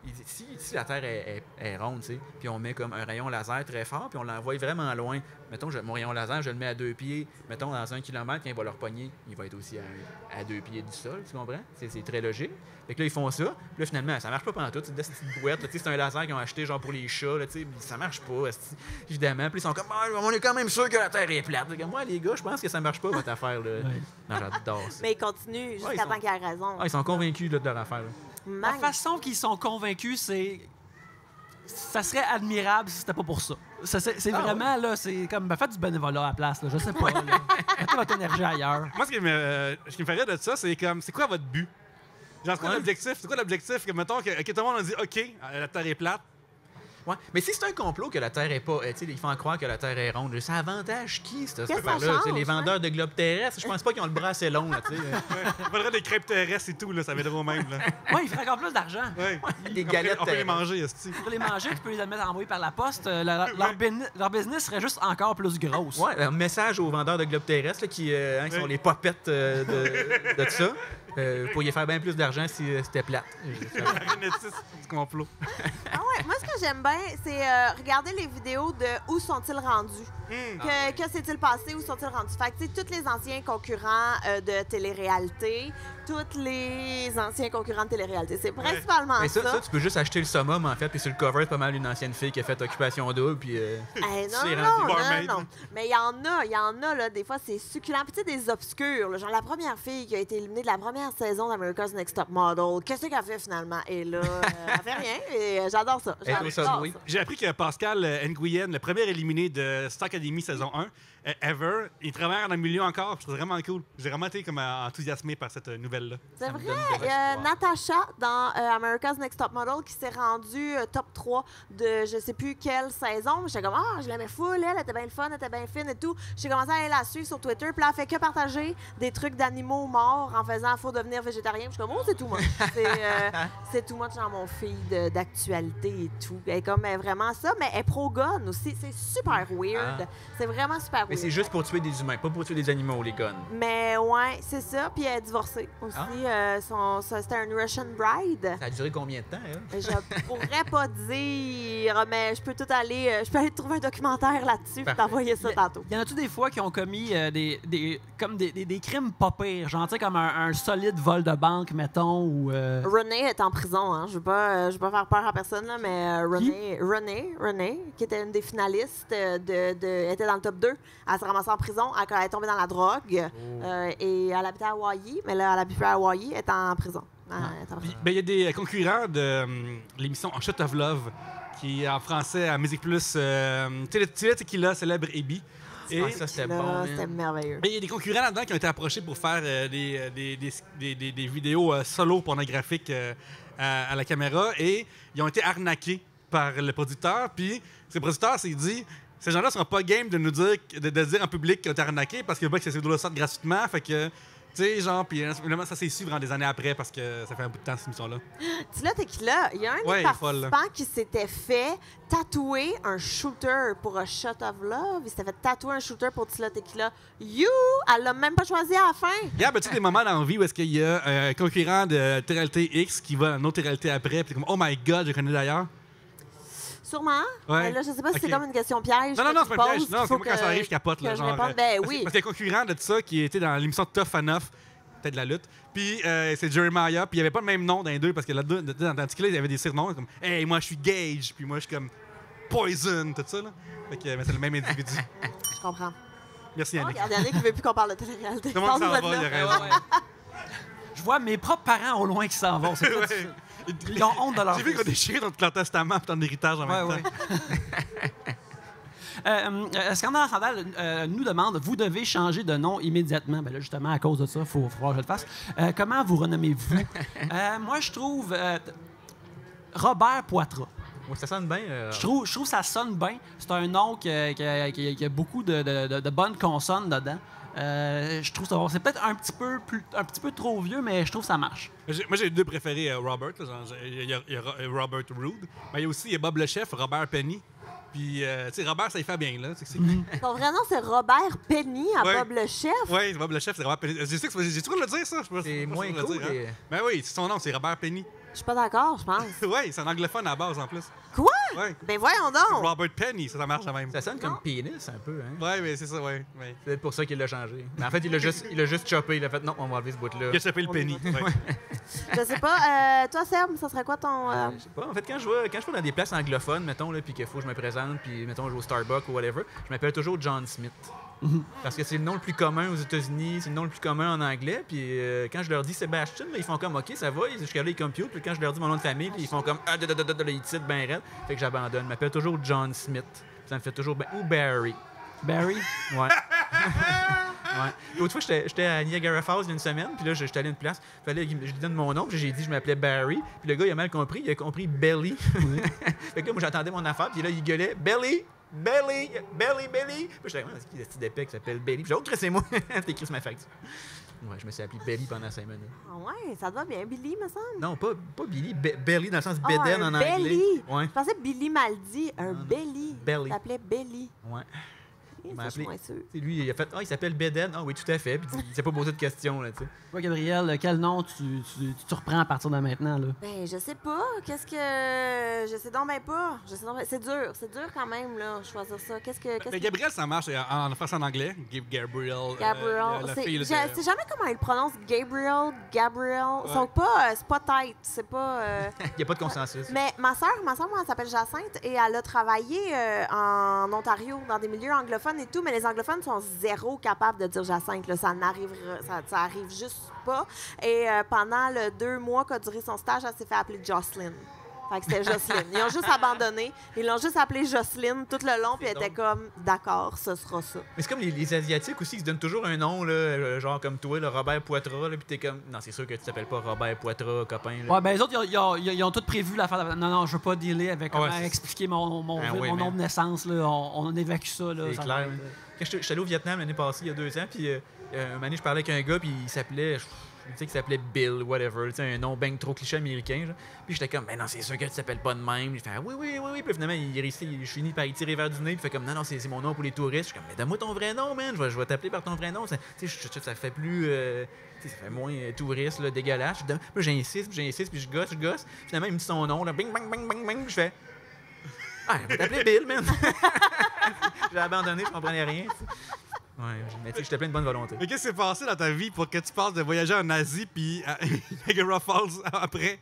Il dit, si la Terre est ronde, tu sais, puis on met comme un rayon laser très fort, puis on l'envoie vraiment loin. Mettons, mon rayon laser, je le mets à 2 pieds. Mettons, dans 1 kilomètre, quand il va leur pogner, il va être aussi à 2 pieds du sol, tu comprends? C'est très logique. Fait que là, ils font ça. Puis là, finalement, ça marche pas pendant tout. C'est des petites boîtes. C'est un laser qu'ils ont acheté genre pour les chats. Là, ça marche pas, évidemment. Puis ils sont comme, on est quand même sûr que la Terre est plate. Comme, moi, les gars, je pense que ça marche pas, votre affaire. Là. Non, j'adore ça. Mais il continue jusqu'à ils sont- temps qu'il ait raison. Ils sont convaincus là, de leur affaire. Là. La façon qu'ils sont convaincus, c'est ça serait admirable si c'était pas pour ça. C'est vraiment, là, c'est comme, faites du bénévolat à la place, là, je sais pas, là. Mettez votre énergie ailleurs. Moi, ce qui me ferait de ça, c'est comme, c'est quoi votre but? Genre, c'est quoi l'objectif? C'est quoi l'objectif? Que, mettons, que tout le monde a dit, OK, la Terre est plate. Ouais. Mais si c'est un complot que la Terre est pas. Tu sais, ils font croire que la Terre est ronde. Ça avantage qui, cette Qu'est-ce que ça affaire-là? Tu sais, change, les vendeurs de globes terrestres, je pense pas qu'ils ont le bras assez long, là, tu sais. Il faudrait des crêpes terrestres et tout, là, ça viendrait au même. Là. Oui, il ferait encore plus d'argent. Ouais. Des galettes On peut les terrestres. manger, esti. Pour les manger, tu peux les mettre envoyer par la poste. Leur business serait juste encore plus grosse. Ouais, un message aux vendeurs de globes terrestres là, qui sont les popettes de ça. Vous pourriez faire bien plus d'argent si c'était plate. Magnétisme du complot. Ah ouais, moi, ce que j'aime bien, c'est regarder les vidéos de où sont-ils rendus. Que s'est-il passé, où sont-ils rendus. Fait que, tu sais, tous les anciens concurrents de télé-réalité, tous les anciens concurrents de télé-réalité. C'est principalement Mais ça. ça, tu peux juste acheter le summum, en fait, puis sur le cover, c'est pas mal une ancienne fille qui a fait Occupation Double, puis... c'est rendu. non. Mais il y en a, là, des fois, c'est succulent. Puis, tu sais, des obscurs. Là, genre, la première fille qui a été éliminée de la première saison d'America's Next Top Model, qu'est-ce qu'elle fait finalement? Et là, elle fait rien. Et j'adore ça. Elle est au Subway. J'ai appris que Pascal Nguyen, le premier éliminé de Star Academy saison 1, ever, il travaille dans le milieu encore. Je trouve ça vraiment cool. J'ai vraiment été comme enthousiasmé par cette nouvelle-là. C'est Ça me vrai. donne de Il y a l'espoir. Natasha dans America's Next Top Model qui s'est rendue top 3 de je sais plus quelle saison. J'étais comme, je l'aimais full, elle était bien le fun, elle était bien fine et tout. J'ai commencé à aller la suivre sur Twitter. Puis là, elle fait que partager des trucs d'animaux morts en faisant faut devenir végétarien. Puis je suis comme, c'est tout much. C'est tout much dans mon feed d'actualité et tout. Elle est comme vraiment ça, mais elle est pro-gun aussi. C'est super weird. Ah. C'est vraiment super weird. Mais c'est juste pour tuer des humains, pas pour tuer des animaux, les guns. Mais ouais, c'est ça. Puis elle est divorcée aussi. C'était une Russian bride. Ça a duré combien de temps, elle? Je pourrais pas dire, mais je peux aller te trouver un documentaire là-dessus et Parfait. t'envoyer ça tantôt. Y en a-tu des fois qui ont commis des crimes pas pires, genre, tu sais, comme un solide vol de banque, mettons, ou... Renée est en prison, hein. Je veux pas faire peur à personne, là, mais Renée, qui était une des finalistes, était dans le top 2. Elle s'est ramassée en prison, elle est tombée dans la drogue, et elle habitait à Hawaii, mais là, elle habite plus à Hawaii, elle est en prison. Elle est en prison. Il y a des concurrents de l'émission En Shot of Love, qui est en français à Musique Plus, Télé Tequila, célèbre Ebi. Et Ça, c'était Là, bon, c'était man. merveilleux. il y a des concurrents là-dedans qui ont été approchés pour faire des vidéos solo pornographiques à la caméra et ils ont été arnaqués par le producteur. Puis ce producteur s'est dit ces gens-là ne seront pas game de nous dire, de dire en public qu'ils ont été arnaqués parce qu'ils veulent que ces vidéos-là sortent gratuitement. Fait que, tu sais, genre, puis évidemment, ça s'est su vraiment des années après parce que ça fait un bout de temps cette émission-là. Tila Tequila, il y a un Ouais, des elle est folle, là. participants qui s'était fait tatouer un shooter pour A Shot of Love. Il s'était fait tatouer un shooter pour Tila Tequila. Elle l'a même pas choisi à la fin. Regarde, tu sais, des moments dans la vie où est-ce qu'il y a un concurrent de Télé X qui va à une autre réalité après, puis comme, oh my god, je connais d'ailleurs. Sûrement. Ouais. Mais là, je sais pas si c'est Ok. comme une question piège. Non, non, que non, tu c'est pas un piège. poses, Non, qu'il c'est faut moi quand ça arrive, je capote. que Là, je genre, réponde. Ben parce oui. que- Parce qu'il y a un concurrent de ça qui était dans l'émission Tough Enough, peut-être de la lutte. Puis c'est Jeremiah, puis il n'y avait pas le même nom dans les deux, parce que là-dedans, dans Tequila, il y avait des surnoms comme Hey, moi je suis Gage, puis moi je suis comme Poison, tout ça. Là. Fait que mais c'est le même individu. Je comprends. Merci Oh, Yannick. regarde, Yannick, il veut plus qu'on parle de télé-réalité. Tout le monde s'en va, Sors-nous de il là. a raison. Je vois mes propres parents au loin qui s'en vont. C'est pas Ouais. Ils ont honte de leur J'ai vu qu'on déchirait ton testament et ton héritage en même temps. Scandale Sandal nous demande, vous devez changer de nom immédiatement. Ben là, justement, à cause de ça, il faut que je le fasse. Comment vous renommez-vous? Moi, je trouve Robert Poitras. Ouais, ça sonne bien. Je trouve que ça sonne bien. C'est un nom qui a beaucoup de bonnes consonnes dedans. Je trouve ça c'est peut-être un petit peu trop vieux, mais je trouve que ça marche. Moi, j'ai deux préférés, Robert. Là, genre, il y a Robert Roode. Mais il y a aussi Bob le chef, Robert Penny. Puis, tu sais, Robert, ça y fait bien, là. Son vrai nom, c'est Robert Penny à Ouais. Bob le chef. Oui, Bob le chef, c'est Robert Penny. J'ai trop de le dire, ça. Je sais pas- C'est je sais pas moins si je peux cool. le dire, hein. et- Ben oui, c'est son nom, c'est Robert Penny. Je suis pas d'accord, je pense. Oui, c'est un anglophone à la base, en plus. Quoi? Ouais. Ben voyons donc! Robert Penny, ça marche quand même. Ça sonne comme pénis un peu, hein? Ouais, mais c'est ça, ouais. C'est peut-être pour ça qu'il l'a changé. Mais en fait, il l'a juste choppé. Il a fait non, on va enlever ce bout-là. Il a chopé le penny. Ouais. Je sais pas. Toi, Seb, ça serait quoi ton. Je sais pas. En fait, quand je vais dans des places anglophones, mettons, là, puis qu'il faut que je me présente, puis mettons, je vais au Starbucks ou whatever, je m'appelle toujours John Smith. Parce que c'est le nom le plus commun aux États-Unis, c'est le nom le plus commun en anglais. Puis quand je leur dis Sébastien, ils font comme OK, ça va, jusqu'à là, ils computent. Puis quand je leur dis mon nom de famille, puis ils font comme ils titrent bien raide. Fait que j'abandonne. Ils m'appellent toujours John Smith. Ça me fait toujours ou Barry. Barry? Ouais. Ouais. L'autre fois, j'étais à Niagara Falls il y a une semaine, puis là, j'étais allé à une place. Fallait que je lui donne mon nom, puis j'ai dit que je m'appelais Barry. Puis le gars, il a mal compris. Il a compris Belly. Fait que là, moi, j'attendais mon affaire, puis là, il gueulait Belly, Belly, Belly, Belly. Puis j'étais c'est qui le petit épée qui s'appelle Belly? Puis j'ai dit, oh, c'est moi. T'as écrit sur ma facture. Ouais, je me suis appelé Belly pendant 5 minutes. Ah ouais, ça te va bien, Billy, me semble. Non, pas Billy, Belly dans le sens bédaine en anglais. Belly. Ouais. Je pensais Billy mal dit, un Belly. Belly. Il s'appelait Belly. Ouais. Il m'a Ça, je suis appelé. moins sûre. C'est lui, il a fait il s'appelle Beden. Ah oui, tout à fait. Puis il s'est pas posé de questions, là, tu sais. Toi, Gabriel, quel nom tu reprends à partir de maintenant, là? Ben, je sais pas. Qu'est-ce que. Je sais donc ben pas. C'est dur quand même, là, choisir ça. Mais Gabriel, ça marche en français en anglais. Gabriel. Gabriel. La C'est fille, là, je sais jamais comment il prononce. Gabriel. C'est pas tête. C'est pas. Il n'y a pas de consensus. Mais ma soeur, moi, elle s'appelle Jacinthe et elle a travaillé en Ontario, dans des milieux anglophones et tout, mais les anglophones sont zéro capables de dire Jacinthe. Là. Ça arrive juste pas. Et pendant le 2 mois qu'a duré son stage, elle s'est fait appeler Jocelyn. Fait que c'était Jocelyne. Ils ont juste abandonné. Ils l'ont juste appelée Jocelyne tout le long, puis elle était comme, d'accord, ce sera ça. Mais c'est comme les Asiatiques aussi, ils se donnent toujours un nom, là, genre comme toi, le Robert Poitras, là, puis t'es comme, non, c'est sûr que tu t'appelles pas Robert Poitras, copain. Là. Ouais, ben les autres, ils ont tout prévu l'affaire. Non, je veux pas dealer avec comment c'est expliquer mon oui, nom de naissance. Là. On évacue ça. Là, C'est ça clair. va être- Quand j'étais allé au Vietnam l'année passée, il y a 2 ans, puis un moment donné, je parlais avec un gars, puis il s'appelait, tu sais, qu'il s'appelait Bill, whatever, tu sais, un nom ben trop cliché américain, genre. Puis j'étais comme, ben non, c'est sûr que tu t'appelles pas de même. Il fait, oui. Puis finalement, je finis par y tirer vers du nez, puis il fait comme, non, c'est mon nom pour les touristes. Je suis comme, mais donne-moi ton vrai nom, man, je vais t'appeler par ton vrai nom. Tu sais, ça fait plus. Ça fait moins touriste, là, dégueulasse. Puis j'insiste, puis je gosse. Finalement, il me dit son nom, là, bing, bang, bang, bang, bang. Puis je fais, je vais t'appeler Bill, man. J'ai abandonné, je comprenais rien. T'sais. Ouais, mais tu sais, j'étais plein de bonne volonté. Mais qu'est-ce qui s'est passé dans ta vie pour que tu passes de voyager en Asie puis à Niagara Falls après?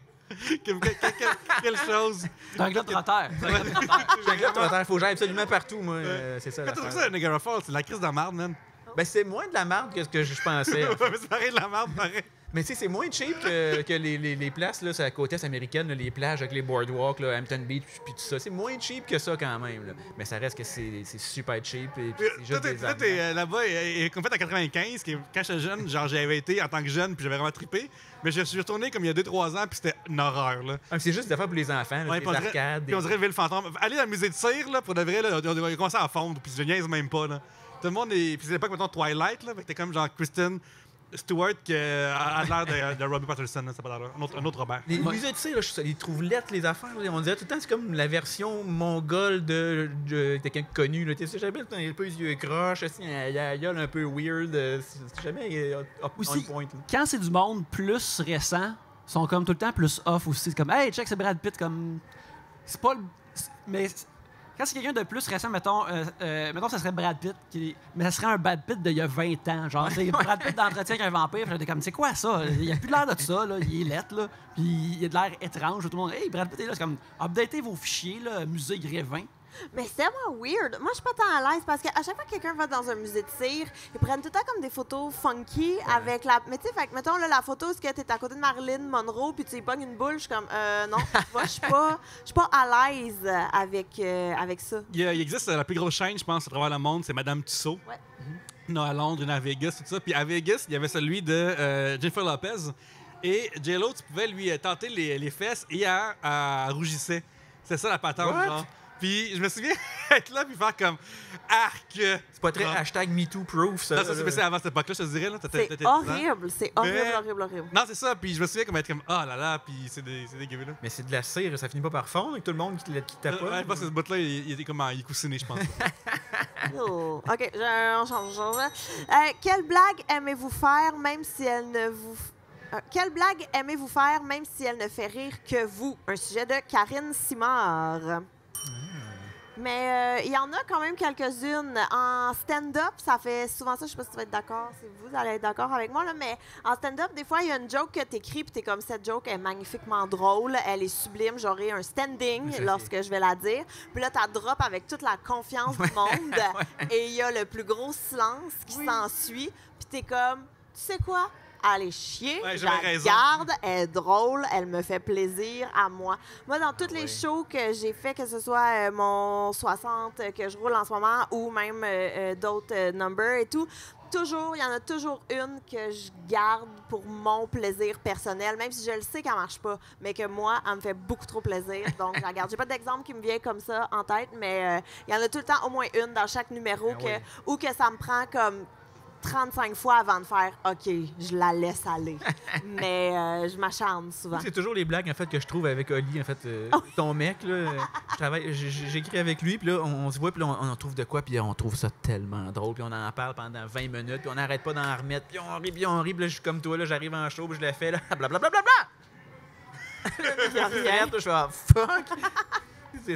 Quelle chose? C'est un globe trotteur. Je suis un gars de trotteur, faut que j'aille absolument partout, moi. C'est ça. Quand tu trouves l'affaire. ça à Niagara Falls, c'est de la crise de la marde, man. Ben, c'est moins de la merde que ce que je pensais. En fait. Mais c'est pareil de la marde, pareil. Mais tu sais, c'est moins cheap que les places, là, sur la côte est américaine, là, les plages avec les boardwalks, là, Hampton Beach, puis tout ça. C'est moins cheap que ça quand même. Là. Mais ça reste que c'est super cheap. Et puis c'est juste des Toi, arguments. t'es là-bas, et comme fait en 95, quand j'étais jeune, genre j'avais été en tant que jeune, puis j'avais vraiment trippé. Mais je suis retourné comme il y a 2-3 ans, puis c'était une horreur, là. Ah, c'est juste des affaires pour les enfants, là, Ouais, des puis arcades. puis on dirait le Ville Fantôme. Aller dans le musée de cire, là, pour de vrai, là, on a commencé à fondre, puis je niaise même pas, là. Tout le monde est. Puis c'est l'époque, mettons, Twilight, là, fait que t'es comme genre Kristen Stewart qui a l'air de Robbie Patterson, là, c'est pas l'air. Un autre Robert. Les musées de cire, là, ils trouvent lettres les affaires. Là. On dirait tout le temps, c'est comme la version mongole de quelqu'un de connu. Là. Tu sais, jamais il a un peu les yeux croches, il a un gueule un peu weird. C'est jamais on Aussi, point. Là. quand c'est du monde plus récent, ils sont comme tout le temps plus off aussi. C'est comme, hey, check, c'est Brad Pitt. Comme... C'est pas le. Mais quand c'est quelqu'un de plus récent, mettons, ça serait Brad Pitt, mais ça serait un Brad Pitt d'il y a 20 ans. Genre, c'est Brad Pitt d'entretien avec un vampire. J'étais comme, c'est quoi ça? Il a plus l'air de ça, là. Il est lettre, là. Puis il a de l'air étrange. Tout le monde, hey, Brad Pitt est là. C'est comme, updatez vos fichiers, là, musée Grévin. Mais c'est tellement weird. Moi, je suis pas tant à l'aise parce qu'à chaque fois que quelqu'un va dans un musée de cire, ils prennent tout le temps comme des photos funky avec la. Mais tu sais, mettons là, la photo, c'est que t'es à côté de Marilyn Monroe puis tu y pognes une boule. Je suis comme, non, moi, je suis pas à l'aise avec ça. Il existe la plus grosse chaîne, je pense, à travers le monde, c'est Madame Tussauds. Ouais. Une à Londres, une à Vegas, tout ça. Puis à Vegas, il y avait celui de Jennifer Lopez. Et J-Lo, tu pouvais lui tenter les fesses et elle rougissait. C'est ça la patente, What? genre. Puis je me souviens être là puis faire comme arc. C'est pas très hashtag MeToo-proof, ça. Non, ça c'est avant cette époque-là, je te dirais. Là. C'est horrible, c'est Mais- horrible. Non, c'est ça. Puis je me souviens comme être comme oh là là, puis c'est dégueu là. Mais c'est de la cire, ça finit pas par fondre avec tout le monde qui tape Ouais, je pense que ce bout-là, il était comme il est coussiné, je pense. Oh. OK, on change. Quelle blague aimez-vous faire même si elle ne vous... quelle blague aimez-vous faire même si elle ne fait rire que vous? Un sujet de Karine Simard. Mais il y en a quand même quelques-unes. En stand-up, ça fait souvent ça. Je sais pas si tu vas être d'accord, si vous allez être d'accord avec moi, là, mais en stand-up, des fois, il y a une joke que t'écris puis t'es comme, cette joke est magnifiquement drôle, elle est sublime, j'aurai un standing lorsque je vais la dire. Puis là, t'as drop avec toute la confiance du monde et il y a le plus gros silence qui s'ensuit. Puis t'es comme, tu sais quoi? Allez chier, Ouais, je la j'avais raison. garde, elle est drôle, elle me fait plaisir à moi. Moi, dans toutes les shows que j'ai fait, que ce soit mon 60 que je roule en ce moment ou même d'autres numbers et tout, toujours, il y en a toujours une que je garde pour mon plaisir personnel, même si je le sais qu'elle marche pas, mais que moi, elle me fait beaucoup trop plaisir. Donc, je la garde. J'ai pas d'exemple qui me vient comme ça en tête, mais il y en a tout le temps au moins une dans chaque numéro ou que ça me prend comme 35 fois avant de faire « OK, je la laisse aller ». Mais je m'acharne souvent. C'est toujours les blagues en fait que je trouve avec Oli, en fait, ton mec là. J'écris avec lui, puis là on se voit, puis là on trouve de quoi, puis on trouve ça tellement drôle, puis on en parle pendant 20 minutes, puis on n'arrête pas d'en remettre, puis on rit, puis là je suis comme toi là, j'arrive en show, puis je le fais là, blablabla. Je fais ah, fuck.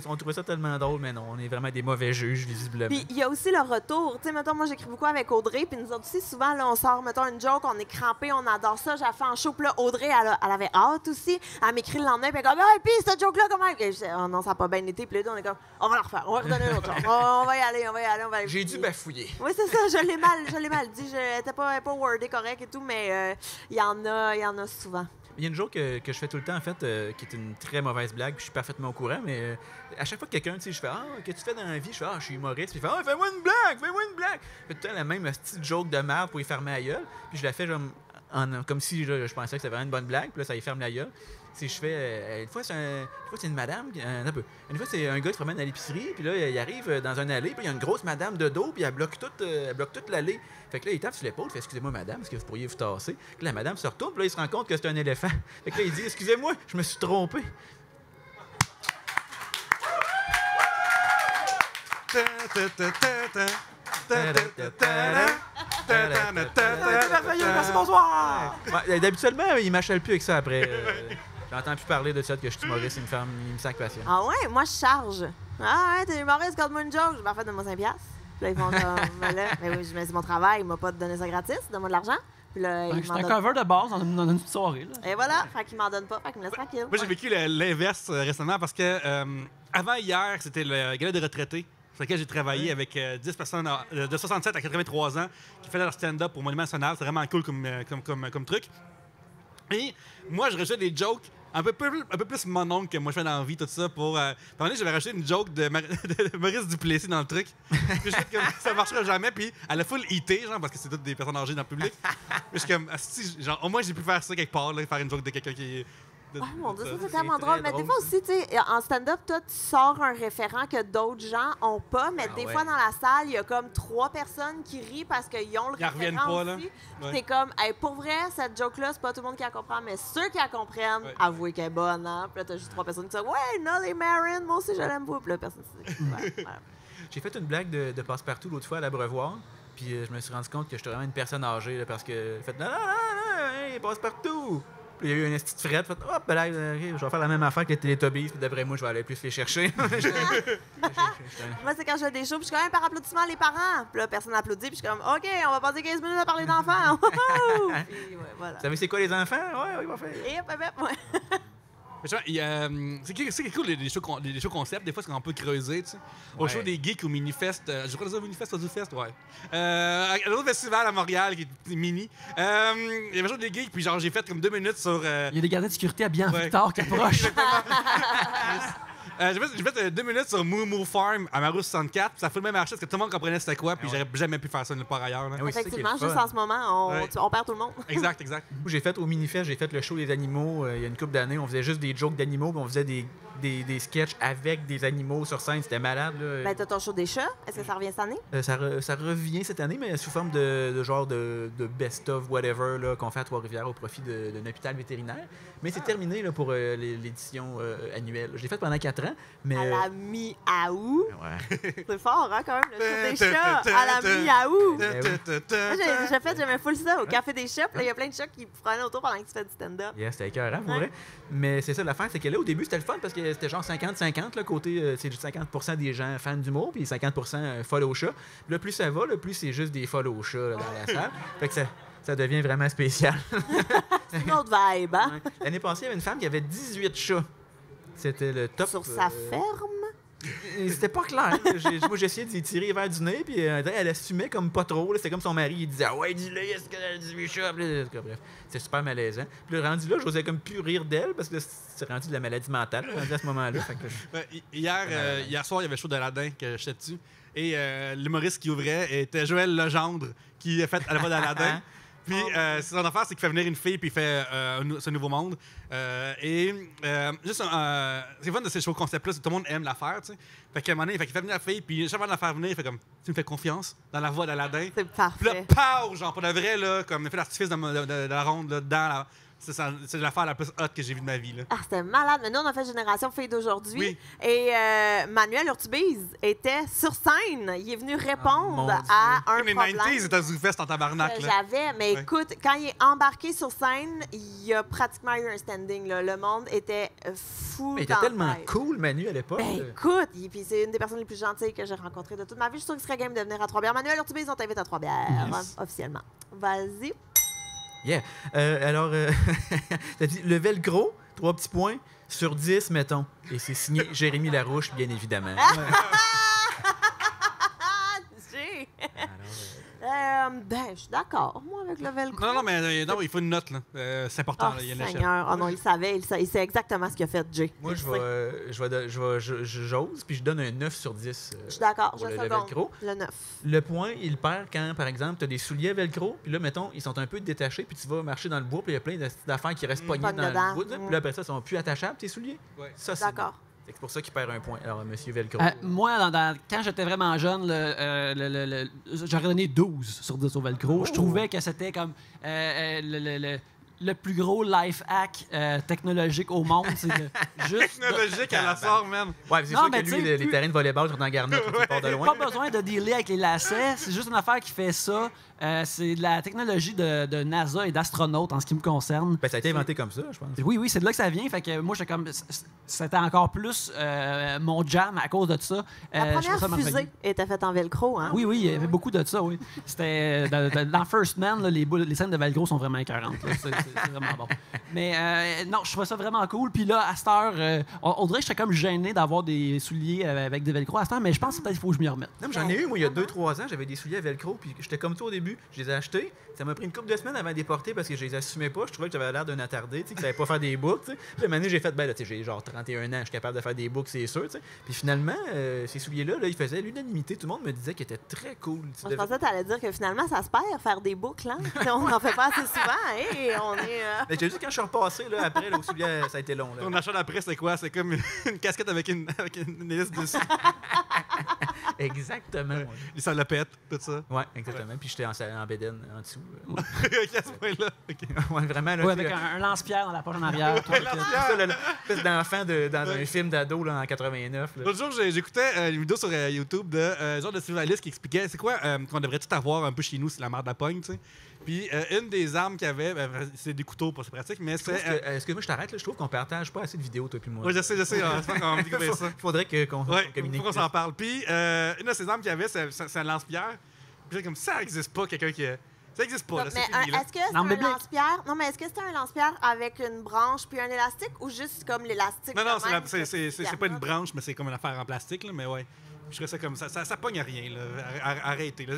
On trouvait ça tellement drôle, mais non, on est vraiment des mauvais juges, visiblement. Puis il y a aussi le retour. Tu sais, mettons, moi, j'écris beaucoup avec Audrey, puis nous autres aussi, souvent, là, on sort, mettons, une joke, on est crampés, on adore ça, j'ai fait en show, puis là, Audrey, elle avait hâte aussi. Elle m'écrit le lendemain, puis elle est comme, ah, puis cette joke-là, comment? Et je dis, oh non, ça n'a pas bien été, puis là, on est comme, on va la refaire, on va redonner une autre chose. On va y aller, on va y aller. J'ai dû bafouiller. Oui, c'est ça, je l'ai mal dit. Je n'étais pas wordé correct et tout, mais il y en a souvent. Il y a une joke que je fais tout le temps, en fait, qui est une très mauvaise blague, puis je suis parfaitement au courant, mais à chaque fois que quelqu'un, tu sais, je fais « Ah, qu'est-ce que tu fais dans la vie? » Je fais « Ah, je suis humoriste. » Puis il fait « Ah, fais-moi une blague! Fais-moi une blague! » Je fais tout le temps la même petite joke de merde pour y fermer la gueule, puis je la fais genre, comme si là, je pensais que c'était vraiment une bonne blague, puis là, ça y ferme la gueule. Si je fais. Une fois, c'est une madame. Une fois, c'est un gars qui se promène à l'épicerie, puis là, il arrive dans une allée, puis il y a une grosse madame de dos, puis elle bloque toute l'allée. Fait que là, il tape sur l'épaule, il fait excusez-moi, madame, est-ce que vous pourriez vous tasser? Puis là, la madame se retourne, puis là, il se rend compte que c'est un éléphant. Fait que là, il dit excusez-moi, je me suis trompé. Merci, bonsoir! Ouais, d'habituellement, il m'achète plus avec ça après. J'entends plus parler de ça que je suis humoriste, il me sac patient. Ah ouais, moi je charge. Ah ouais, t'es humoriste, garde-moi une joke. Je vais en faire, donne-moi 5$. Puis là, ils font comme, ben là, mais oui, c'est mon travail, il m'a pas donné ça gratis, donne-moi de l'argent. Puis là, C'est un cover de base dans une petite soirée. Là. Et voilà, fait qu'il m'en donne pas, fait qu'il me laisse tranquille. Moi, j'ai vécu l'inverse récemment parce que avant hier, c'était le gala de retraités sur lequel j'ai travaillé avec 10 personnes de 67 à 83 ans qui faisaient leur stand-up au Monument National. C'est vraiment cool comme truc. Et moi, je rajoutais des jokes un peu plus mon oncle que moi je fais dans la vie, tout ça. Pour. À un moment donné, j'avais rajouté une joke de Maurice Duplessis dans le truc. Puis je fais comme ça marchera jamais. Puis elle a full IT, genre, parce que c'est toutes des personnes âgées dans le public. Puis je suis comme, genre, au moins j'ai pu faire ça quelque part, là, faire une joke de quelqu'un qui est. Oh mon Dieu, ça c'est tellement drôle. Mais des fois aussi, tu sais, en stand-up, toi, tu sors un référent que d'autres gens ont pas, mais des fois dans la salle, il y a comme 3 personnes qui rient parce qu'ils ont le référent aussi. Puis t'es comme, hey, pour vrai, cette joke-là, c'est pas tout le monde qui la comprend, mais ceux qui la comprennent, avouez qu'elle est bonne, hein. Puis là, t'as juste 3 personnes qui disent, ouais, Nolly Marin, moi aussi, je l'aime beaucoup. Puis là, personne ne sait. J'ai fait une blague de passe-partout l'autre fois à l'Abreuvoir. Puis je me suis rendu compte que j'étais vraiment une personne âgée là, parce que fait non, hey, passe-partout. Puis il y a eu un esti de frette, fait hop, ben là, je vais faire la même affaire que les Télétobies, puis d'après moi, je vais aller plus les chercher. Moi, c'est quand je fais des shows, puis je suis quand même par applaudissement les parents. Puis là, personne n'applaudit, puis je suis comme, OK, on va passer 15 minutes à parler d'enfants. Puis, ouais, voilà. Vous savez, c'est quoi les enfants? Ouais, il va faire. Et hop, ouais. C'est cool, les shows concept. Des fois, c'est qu'on peut creuser. Tu sais. Au show des geeks au Minifest. Je crois que c'est au Minifest ou du Fest, ouais. Un autre festival à Montréal qui est mini. Il y avait le show des geeks, puis genre, j'ai fait comme 2 minutes sur. Il y a des gardiens de sécurité habillés en Victor qui approchent. J'ai fait 2 minutes sur Moo Moo Farm à Maru 64, puis ça a fait le même marché parce que tout le monde comprenait c'était quoi, puis j'aurais jamais pu faire ça nulle part ailleurs. Là. Oui, effectivement, juste en ce moment, on perd tout le monde. Exact. J'ai fait au Minifest, j'ai fait le show des animaux il y a une couple d'années. On faisait juste des jokes d'animaux, puis on faisait des sketchs avec des animaux sur scène. C'était malade. Là. Ben, t'as ton show des chats. Est-ce que ça revient cette année? Ça revient cette année, mais sous forme de genre de best-of whatever là, qu'on fait à Trois-Rivières au profit d'un hôpital vétérinaire. Mais c'est terminé là, pour l'édition annuelle. Je l'ai fait pendant 4 ans. Mais, à la mi-août. Ouais. C'est fort, hein, quand même, le show des chats à la mi-août. J'aimais full ça au Café des chats. Il y a plein de chats qui prenaient autour pendant que tu fais du stand-up. Yeah, c'était écœurant, pour vrai. Mais c'est ça, l'affaire, c'est que là, au début, c'était le fun parce que c'était genre 50-50, là, côté, c'est juste 50% des gens fans d'humour, puis 50% follow chat. Puis là, plus ça va, là, plus c'est juste des follow chats là, dans la salle. Fait que ça devient vraiment spécial. C'est une autre vibe, hein? Ouais. L'année passée, il y avait une femme qui avait 18 chats. C'était le top. Sur sa ferme? C'était pas clair. Moi, j'ai essayé d'y tirer vers du nez, puis elle assumait comme pas trop. là. C'était comme son mari, il disait ah ouais, dis-le, est-ce qu'elle a 18 chats? Puis là, bref, c'était super malaisant. Puis là, rendu là, j'osais comme plus rire d'elle, parce que c'est rendu de la maladie mentale, rendu à ce moment-là. Fait que Hier soir, il y avait le show d'Aladin que j'étais dessus. Et l'humoriste qui ouvrait était Joël Legendre, qui a fait à la voix d'Aladin. Puis son affaire, c'est qu'il fait venir une fille, puis il fait ce nouveau monde. Juste, c'est fun de ces shows concept-là, tout le monde aime la faire, tu sais. Fait qu'à un moment donné, il fait venir la fille, puis chaque fois de la faire venir, il fait comme tu me fais confiance dans la voix d'Aladin. C'est Puis là, parfait. pow! Genre, pour de vrai, là, comme il fait l'artifice de la ronde, là, dans la. C'est l'affaire la plus hot que j'ai vue de ma vie, là. Ah, c'était malade. Mais nous, on a fait Génération Filles d'aujourd'hui. Oui. Et Manuel Urtubise était sur scène. Il est venu répondre mon à un Les problème 90s, c'était ZooFest en tabarnak, que là. j'avais. Mais Ouais. écoute, quand il est embarqué sur scène, il y a pratiquement eu un standing. Là. Le monde était fou. mais il était dans tellement la tête. cool, Manu, à l'époque. Ben écoute, puis c'est une des personnes les plus gentilles que j'ai rencontrées de toute ma vie. Je suis sûre qu'il serait game de venir à Trois-Bières. Manuel Urtubise, on t'invite à Trois-Bières, Yes. officiellement. Vas-y. Yeah. Alors, t'as dit le velcro, 3 petits points, sur 10, mettons. Et c'est signé Jérémy Larouche, bien évidemment. J'ai. Alors, Ben, je suis d'accord, moi, avec le velcro. Non, mais non, il faut une note, là. C'est important, Oh, là, il y a une échelle. Seigneur. Oh non, il savait. Il sait exactement ce qu'il a fait, Jay. moi, Il sait. j'ose, puis je donne un 9 sur 10. Je suis d'accord. pour Je le seconde. velcro. Le 9. Le point, il perd quand, par exemple, tu as des souliers velcro, puis là, mettons, ils sont un peu détachés, puis tu vas marcher dans le bois, puis il y a plein d'affaires qui restent pognées Pogne dans dedans. le bout, puis là, après ça, ils sont plus attachables, tes souliers. Ouais. Ça, c'est D'accord. c'est pour ça qu'il perd un point. Alors, monsieur Velcro. Moi, quand j'étais vraiment jeune, j'aurais donné 12 sur 10 au velcro. Je trouvais que c'était comme le plus gros life hack technologique au monde. C'est juste Technologique à la sort, man. Ouais, mais c'est non, sûr mais que tu lui, sais, les terrains de volleyball sont en garnotte, il part de loin. pas besoin de dealer avec les lacets. C'est juste une affaire qui fait ça. C'est de la technologie de NASA et d'astronautes en ce qui me concerne. Ben, ça a été inventé comme ça, je pense. Oui, c'est de là que ça vient. Fait que moi, j'étais comme. C'était encore plus mon jam à cause de ça. La Je trouve première ça fusée merveilleux. était faite en velcro, hein? Oui, il y avait beaucoup de ça, oui. C'était dans First Man, là, les scènes de velcro sont vraiment écœurantes. là. C'est vraiment bon. Mais non, je trouvais ça vraiment cool. Puis là, à cette heure, on dirait que j'étais comme gêné d'avoir des souliers avec des velcro à cette heure, mais je pense que peut-être qu'il faut que je m'y remette. Non, mais j'en ai eu, moi, il y a 2-3 ans, j'avais des souliers à velcro, puis j'étais comme toi au début, je les ai achetés. Ça m'a pris une couple de semaines avant de les porter parce que je les assumais pas. Je trouvais que j'avais l'air d'un attardé, tu sais, que ça savait pas faire des boucles, tu sais. Puis maintenant, j'ai fait, ben là, tu sais, j'ai genre 31 ans, je suis capable de faire des boucles, c'est sûr, tu sais. Puis finalement, ces souliers-là, là, ils faisaient l'unanimité. Tout le monde me disait qu'ils étaient très cool. Tu Moi, je devais- pensais que tu allais dire que finalement, ça se perd, faire des boucles. Hein? On n'en fait pas assez souvent. Et on est. Mais j'ai dit quand je suis repassé, là, après, là, au soulier, ça a été long, là. Ton achat d'après, c'est quoi? C'est comme une casquette avec une hélice dessus. Exactement. Ouais, Les salopette, tout ça. ouais, exactement. Puis j'étais en bédaine en dessous. À ce point-là. OK. Ouais, vraiment, là. Oui, tu sais, avec un lance-pierre dans la poche en arrière. tout, ça, là, l'espèce d'enfant dans un film d'ado là, en 89. Là. L'autre jour, j'écoutais une vidéo sur YouTube de genre de survivaliste qui expliquait c'est quoi qu'on devrait tout avoir un peu chez nous si la merde la pogne, tu sais. Puis une des armes qu'il y avait, c'est des couteaux pour c'est pratique, mais Je trouve c'est. que- Excuse-moi, je t'arrête. Là, je trouve qu'on partage pas assez de vidéos, toi et moi. Oui, je sais, on va découvrir ça. Il faudrait qu'on Ouais, communique. faut qu'on s'en parle. Puis une de ces armes qu'il y avait, c'est un lance-pierre. Puis là, comme ça existe pas, quelqu'un qui. Ça existe pas, là, c'est mais fini, là. est-ce que c'est Non, un biblique. lance-pierre? Non, mais est-ce que c'est un lance-pierre avec une branche puis un élastique ou juste comme l'élastique? Non, non, de même que c'est pas une branche, mais c'est comme une affaire en plastique, là, mais ouais. Je ferais ça comme ça. Ça pogne à rien, là. Arrêtez, là.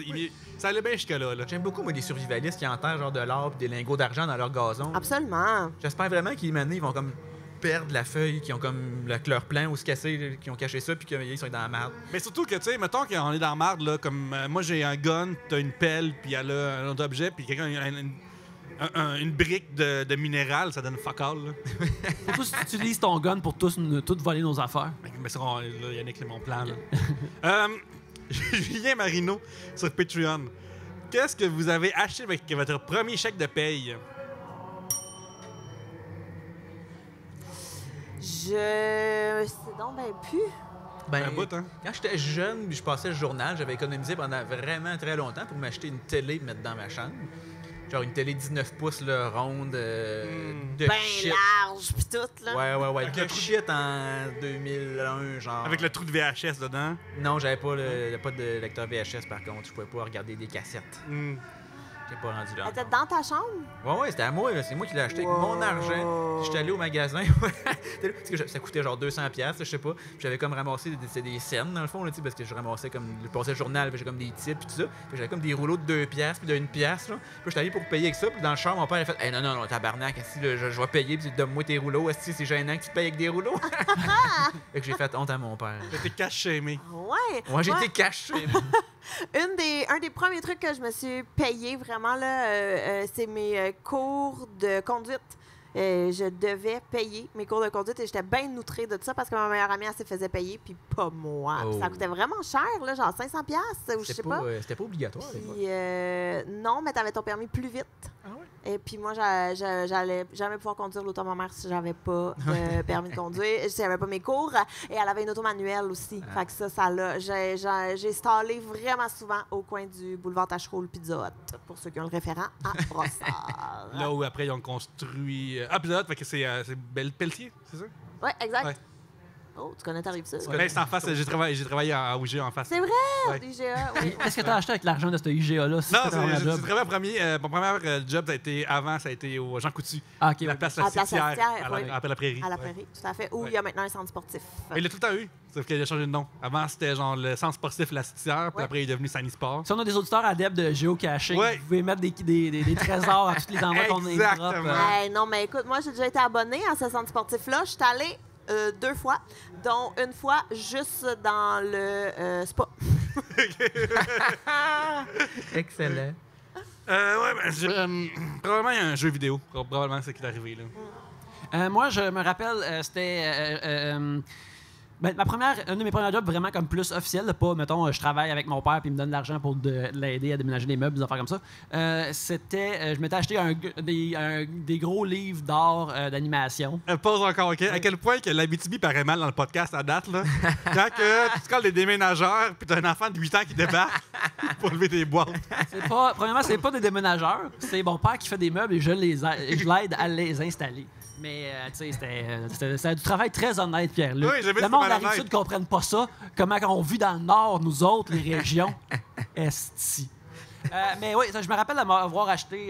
Ça allait bien jusque-là, là. J'aime beaucoup, moi, des survivalistes qui enterrent genre de l'or et des lingots d'argent dans leur gazon. Absolument. J'espère vraiment qu'ils, maintenant, ils vont comme perdre la feuille, qui ont comme leur plan ou se casser, qui ont caché ça, puis qu'ils sont dans la merde. Mais surtout que, tu sais, mettons qu'on est dans la marde, là, comme moi j'ai un gun, t'as une pelle, puis elle a un autre objet, puis quelqu'un a une brique de minéral, ça donne fuck all, là. Surtout si tu utilises ton gun pour tout voler nos affaires. Mais c'est là, Yannick, c'est mon plan, là. Julien Marino sur Patreon. Qu'est-ce que vous avez acheté avec votre premier chèque de paye? C'est donc ben plus. Ben, Un bout, hein? Quand j'étais jeune, puis je passais le journal, j'avais économisé pendant vraiment très longtemps pour m'acheter une télé et mettre dans ma chambre. genre une télé 19 pouces là, ronde de Ben shit. large, pis tout, là. Ouais. De shit en 2001, genre. Avec le trou de VHS dedans. Non, j'avais pas pas de lecteur VHS par contre. Je pouvais pas regarder des cassettes. J'étais pas rendu là. Elle était dans ta chambre? Ouais, c'était à moi. là. C'est moi qui l'ai acheté avec mon argent. J'étais allé au magasin. Parce que ça coûtait genre 200$, je sais pas. Puis j'avais comme ramassé des scènes, dans le fond, là, parce que je ramassais comme. Je passais le journal, puis j'ai comme des titres, puis tout ça. Puis j'avais comme des rouleaux de 2$ puis de 1$. Là. Puis j'étais allé pour payer avec ça. Puis dans le char, mon père a fait hey, non, tabarnak, assis, là, je vais payer, puis donne-moi tes rouleaux. Assis, c'est gênant que tu payes avec des rouleaux. Fait que j'ai fait honte à mon père. T'étais cash-shamé. Ouais. Moi, j'ai Ouais. été caché. Un des premiers trucs que je me suis payé vraiment, là, c'est mes cours de conduite. Je devais payer mes cours de conduite et j'étais bien outrée de ça parce que ma meilleure amie, elle se faisait payer, puis pas moi. Puis ça coûtait vraiment cher, là, genre 500$ ou je sais pas. C'était pas obligatoire. à l'époque. Puis, non, mais t'avais ton permis plus vite. Ah ouais? Et puis moi, j'allais jamais pouvoir conduire l'auto à ma mère si j'avais pas de permis de conduire, si j'avais pas mes cours. Et elle avait une auto manuelle aussi. Fait que ça l'a. J'ai stallé vraiment souvent au coin du boulevard Tachereau, Pizza Hut, pour ceux qui ont le référent, à Brossard. Là où après ils ont construit. Ah, puis là, fait que c'est Pelletier, c'est ça? Oui, exact. Ouais. Oh, tu connais T'arrives ça? Ben, c'est en face, j'ai travaillé à UGA en face. C'est vrai, Ouais. IGA, oui. Qu'est-ce que t'as acheté avec l'argent de ce IGA-là? Si Non, c'était ton j'ai job? travaillé mon premier job, ça a été au Jean Coutu. Ah, ok, La ouais. place À la place Lastière, Lastière, oui. après la prairie. À la Ouais. prairie, tout à fait. Où Ouais. il y a maintenant un centre sportif. Mais il l'a tout le temps eu, sauf qu'il a changé de nom. Avant, c'était genre le centre sportif Lastière, puis Ouais. après, il est devenu Sanisport. Si on a des auditeurs adeptes de géocaching, Ouais. vous pouvez mettre des trésors à tous les endroits qu'on Exactement. drop. Hey, non, mais écoute, moi, j'ai déjà été abonnée à ce centre sportif-là. Je suis allée 2 fois, dont une fois juste dans le spa. Excellent. Ouais, ben, probablement, il y a un jeu vidéo. Probablement, c'est ce qui est arrivé, là. Moi, je me rappelle, c'était ben, un de mes premiers jobs vraiment comme plus officiel, là, pas, mettons, je travaille avec mon père puis il me donne de l'argent pour l'aider à déménager des meubles, des affaires comme ça. C'était, je m'étais acheté des gros livres d'art d'animation. Pause encore, OK? À quel point que l'Abitibi paraît mal dans le podcast à date, là? Quand que tu colles des déménageurs, puis t'as un enfant de 8 ans qui débarque pour lever tes boîtes. Premièrement, c'est pas des déménageurs, c'est mon père qui fait des meubles et je l'aide à les installer. Mais, tu sais, c'était du travail très honnête, Pierre-Luc. Oui, j'avais le dit monde pas de la honnête. Rive-Sud ne comprenne pas ça. Comment on vit dans le Nord, nous autres, les régions. Esti. Mais oui, je me rappelle avoir acheté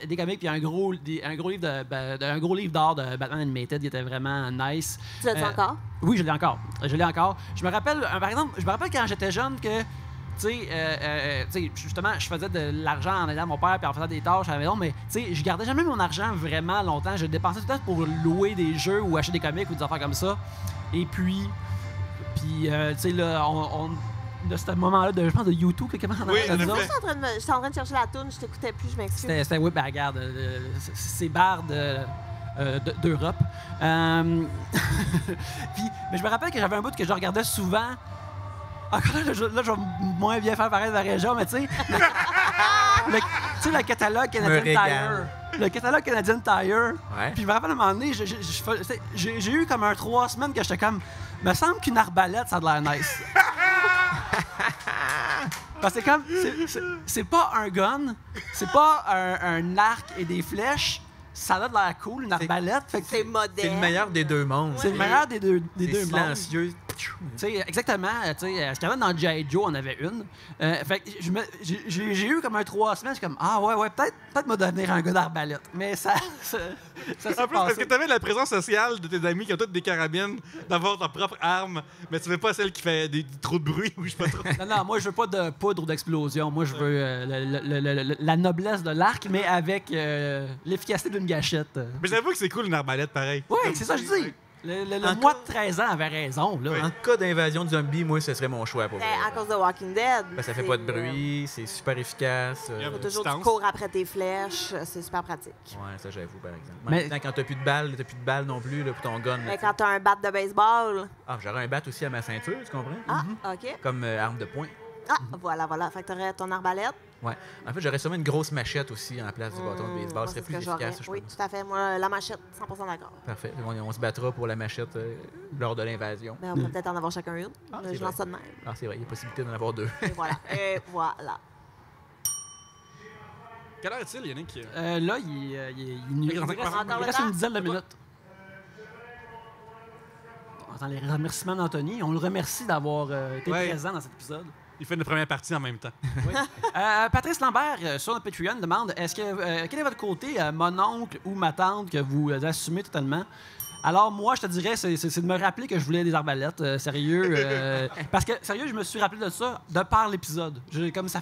des comics puis un gros livre d'art de Batman Animated qui était vraiment nice. Tu l'as-tu encore? Oui, je l'ai encore. Je me rappelle, par exemple, quand j'étais jeune que, tu sais, justement, je faisais de l'argent en aidant mon père puis en faisant des tâches à la maison, mais tu sais, je gardais jamais mon argent vraiment longtemps. Je dépensais tout le temps pour louer des jeux ou acheter des comics ou des affaires comme ça. Et puis tu sais, là, de ce moment-là, je pense de YouTube, comment on Oui, appelle ça? en effet. J'étais en train de chercher la toune, je t'écoutais plus, je m'excuse. C'était oui, ben regarde, c'est barre d'Europe. Puis, mais je me rappelle que j'avais un bout que je regardais souvent. Encore là, je vais moins bien faire paraître la région, mais tu sais, le catalogue Canadian régale. Tire. Le catalogue Canadian Tire. Ouais. Puis je me rappelle à un moment donné, j'ai eu comme 3 semaines que j'étais comme, me semble qu'une arbalète, ça a de l'air nice. Parce que c'est comme, c'est pas un gun, c'est pas un arc et des flèches, ça a de l'air cool, une arbalète. Fait que C'est moderne. C'est le meilleur des deux mondes. c'est le meilleur des deux C'est mondes. silencieux. Tu sais, exactement. Tu sais, quand même dans G.I. Joe, on avait une. Fait que j'ai eu comme 3 semaines. Je suis comme, ah ouais, peut-être me devenir un gars d'arbalète. Mais ça s'est En plus, parce passé. que t'avais la présence sociale de tes amis qui ont toutes des carabines, d'avoir ta propre arme, mais tu veux pas celle qui fait trop de bruit ou je sais pas trop. Non, moi, je veux pas de poudre ou d'explosion. Moi, je veux la noblesse de l'arc, mais avec l'efficacité d'une gâchette. Mais j'avoue que c'est cool une arbalète pareil. Oui, c'est ça que je dis. Le Encore- moi de 13 ans avait raison. Là, En cas d'invasion de zombies, moi, ce serait mon choix pour Ben, vrai. à cause de Walking Dead. Parce que ça fait pas de bruit, c'est super efficace. Yep. Faut toujours Distance. tu cours après tes flèches, c'est super pratique. Ouais, ça j'avoue, par exemple. Mais- En même temps, quand t'as plus de balles non plus là, pour ton gun. là, Mais tu sais. quand t'as un bat de baseball. Ah, j'aurais un bat aussi à ma ceinture, tu comprends? Ah, OK. Comme arme de poing. Ah, voilà. Fait que t'aurais ton arbalète. Ouais. En fait, j'aurais sûrement une grosse machette aussi en place du bâton de baseball. Moi, Ce serait c'est plus ce que j'aurais. efficace, je Oui, pense. tout à fait. Moi, la machette, 100% d'accord. Parfait. On se battra pour la machette lors de l'invasion. Ben, on peut peut-être en avoir chacun une. Ah, Je c'est lance vrai. ça de même. Ah, c'est vrai, il y a possibilité d'en avoir 2. Et voilà. Et voilà. Quelle heure est-il, Yannick? Là, il Encore reste le temps? une dizaine de minutes. On entend les remerciements d'Anthony. On le remercie d'avoir été Ouais. présent dans cet épisode. Il fait une première partie en même temps. Patrice Lambert, sur notre Patreon, demande quel est votre côté, mon oncle ou ma tante, que vous assumez totalement? Alors, moi, je te dirais, c'est de me rappeler que je voulais des arbalètes, sérieux. Parce que, sérieux, je me suis rappelé de ça de par l'épisode. Comme ça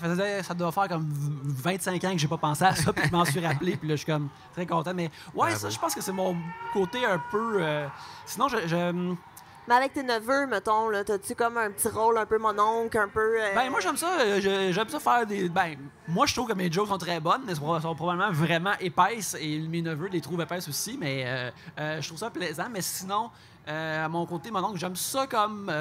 doit faire comme 25 ans que j'ai pas pensé à ça, puis je m'en suis rappelé, puis là, je suis comme très content. Mais ouais, ça, je pense que c'est mon côté un peu... Sinon, Mais avec tes neveux, mettons, là, t'as-tu comme un petit rôle un peu mon oncle, un peu... Ben, moi, j'aime ça. J'aime ça faire des. Ben, moi, je trouve que mes jokes sont très bonnes, mais sont probablement vraiment épaisses et mes neveux les trouvent épaisses aussi, mais je trouve ça plaisant. Mais sinon, à mon côté, mon oncle, j'aime ça comme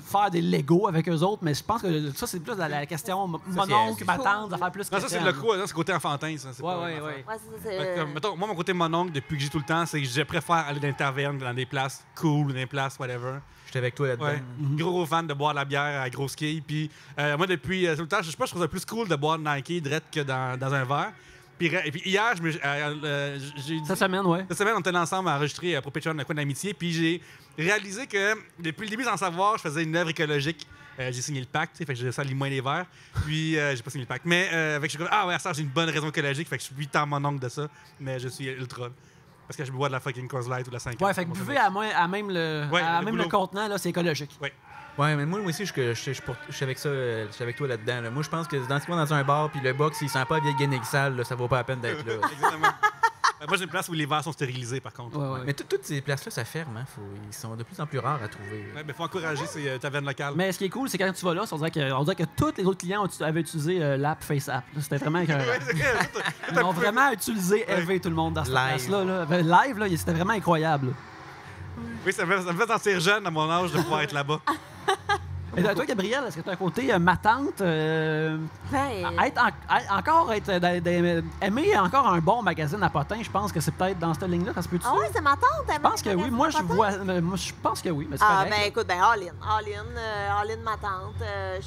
faire des Legos avec eux autres, mais je pense que ça, c'est plus la question. Mon oncle, ma tante, ça faire plus Non, ça, c'est le coup, c'est le côté enfantin, ça. c'est Ouais, pas ouais, une affaire. ouais. Ouais, c'est ça, c'est... Mettons, moi, mon côté mon oncle, depuis que j'ai tout le temps, c'est que je préfère aller dans des tavernes, dans des places cool, dans des places whatever. J'étais avec toi là-dedans. Ouais. Gros fan de boire de la bière à grosse quille. Puis moi, depuis tout le temps, je sais pas, je trouve ça plus cool de boire de Nike direct que dans un verre. Puis hier, j'ai dit... Cette semaine, ouais. Cette semaine, on était ensemble à enregistrer pour Patreon le coin d'amitié. Puis j'ai réalisé que depuis le début sans savoir, je faisais une œuvre écologique. J'ai signé le pacte, fait que j'ai sali moins les verres. Puis j'ai pas signé le pacte. Mais fait que je suis comme, ah ouais, ça, j'ai une bonne raison écologique. Fait que je suis 8 ans mon oncle de ça. Mais je suis ultra. Parce que je bois de la fucking Coors Light ou de la 5 Ouais, fait que buvez à même le, Ouais, à le même le boulot. contenant, là, c'est écologique. Ouais, mais moi aussi, je suis avec ça, je suis avec toi là-dedans. Là. Moi, je pense que dans un bar, puis le box, s'il sent pas la vieille guenille sale, là, ça vaut pas la peine d'être là. Exactement. Moi, j'ai une place où les verres sont stérilisés, par contre. Ouais, ouais. Mais toutes ces places-là, ça ferme. Hein. Ils sont de plus en plus rares à trouver. Ouais, mais faut encourager ces tavernes locales. Mais ce qui est cool, c'est quand tu vas là, on dirait que tous les autres clients avaient utilisé l'app FaceApp. C'était vraiment écœurant. Ils ont vraiment utilisé élever tout le monde dans cette Live. place-là. Là. Live, là, c'était vraiment incroyable. Oui, ça me fait sentir jeune à mon âge de pouvoir être là-bas. Et toi, Gabriel, est-ce que tu as un côté ma tante aimer encore un bon magazine à potins, je pense que c'est peut-être dans cette ligne-là, ça se peut-tu? Ah ouais, c'est ma tante, elle Je pense que oui. Moi, je pense que oui, mais c'est Ah, correct, ben là. écoute, all-in, ma tante. Je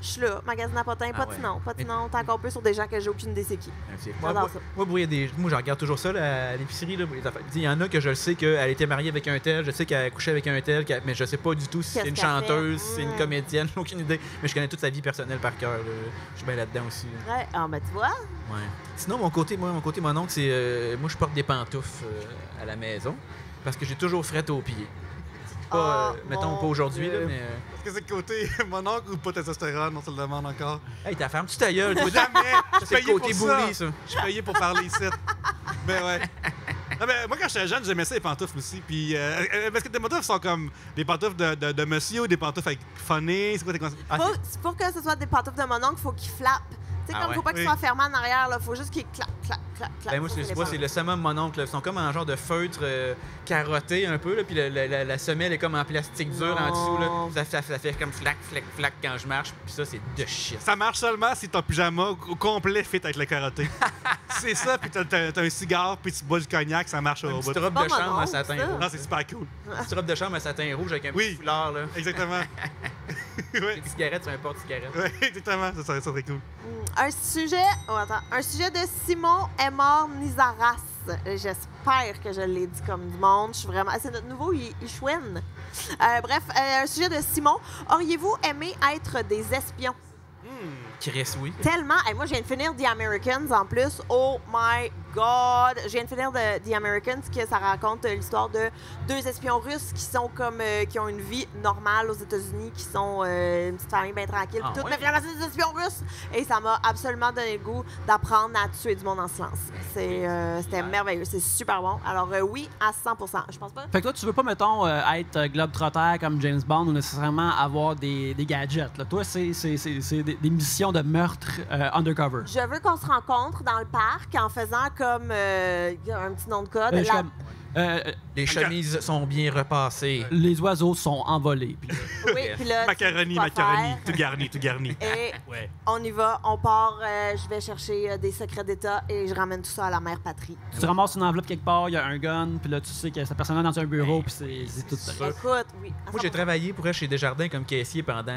suis là. Magazine à potins, Ah potinon, tant qu'on peut sur des gens que j'ai aucune idée c'est qui. J'adore ça. Moi, je regarde toujours ça là, à l'épicerie. Là, les affaires. Il y en a que je le sais qu'elle était mariée avec un tel, je sais qu'elle a couché avec un tel, mais je sais pas du tout si c'est Qu'est-ce une qu'elle fait? chanteuse, si c'est une comédienne, aucune idée. Mais je connais toute sa vie personnelle par cœur. Là. Je suis bien là-dedans aussi. Là. Ouais, ah, ben tu vois. Ouais. Sinon, mon côté, mon oncle, c'est. Moi, je porte des pantoufles à la maison parce que j'ai toujours fret aux pieds. Pas, mettons, pas aujourd'hui, là, mais. Est-ce que c'est le côté mon oncle ou pas testostérone? On se le demande encore. Hey, t'as ferme-tu ta gueule? toi? Jamais! Je C'est le payé côté pour ça. bully, ça. Je suis payé pour parler ici. Ben ouais. Non, mais moi, quand j'étais jeune, j'aimais ça, les pantoufles aussi. Puis, parce que tes pantoufles sont comme des pantoufles de monsieur ou des pantoufles avec funny. C'est quoi tes conseils? Pour que ce soit des pantoufles de mon oncle, il faut qu'il flappe. Tu sais, Ah comme ouais. faut pas qu'il Oui. soit fermé en arrière, là. Faut juste qu'il clac, clac, clac, clac. Ben moi, Ça, c'est les c'est le summum, mon oncle. Là. Ils sont comme en genre de feutre carotté un peu, là, puis la semelle est comme en plastique dur en dessous. Là. Ça fait comme flac, flac, flac quand je marche, puis ça, c'est de shit. Ça marche seulement si ton pyjama au complet fit avec le carotté. C'est ça, puis t'as un cigare, puis tu bois du cognac, ça marche au Une bout. petite robe Pas de mon chambre à oncle, satin ça. rouge. Non, c'est super cool. Une petite robe de chambre à satin rouge avec un Oui. petit foulard, là. Exactement. Oui, Une cigarette sur un porte-cigarette. ouais, exactement. Ça serait cool. Un sujet de Simon Aymar Nizaras. J'espère que je l'ai dit comme du monde. Je suis vraiment... C'est notre nouveau Ishwen. Bref, un sujet de Simon. Auriez-vous aimé être des espions? Chris, oui. Tellement. Hey, moi, je viens de finir The Americans en plus. Oh my God! Je viens de finir The Americans, que ça raconte l'histoire de deux espions russes qui sont comme qui ont une vie normale aux États-Unis, qui sont une petite famille bien tranquille. Ah, Puis tout, ouais? mais finalement, c'est des espions russes! Et ça m'a absolument donné le goût d'apprendre à tuer du monde en silence. C'était merveilleux. C'est super bon. Alors, oui, à 100%. Je pense pas. Fait que toi, tu veux pas, mettons, être globe-trotter comme James Bond ou nécessairement avoir des gadgets. Là. Toi, c'est des missions de meurtre undercover. Je veux qu'on se rencontre dans le parc en faisant comme un petit nom de code. Je suis comme, Les chemises sont bien repassées. les oiseaux sont envolés. Puis, Oui, puis là, Macaroni, tu sais quoi macaroni. faire. Tout garni, tout garni. Et Ouais. on y va, on part, je vais chercher des secrets d'État et je ramène tout ça à la mère patrie. tu ramasses une enveloppe quelque part, il y a un gun, puis là, tu sais que cette personne-là est dans un bureau, puis c'est tout ça. Écoute, oui. à Moi, j'ai 100%. travaillé pour elle chez Desjardins comme caissier pendant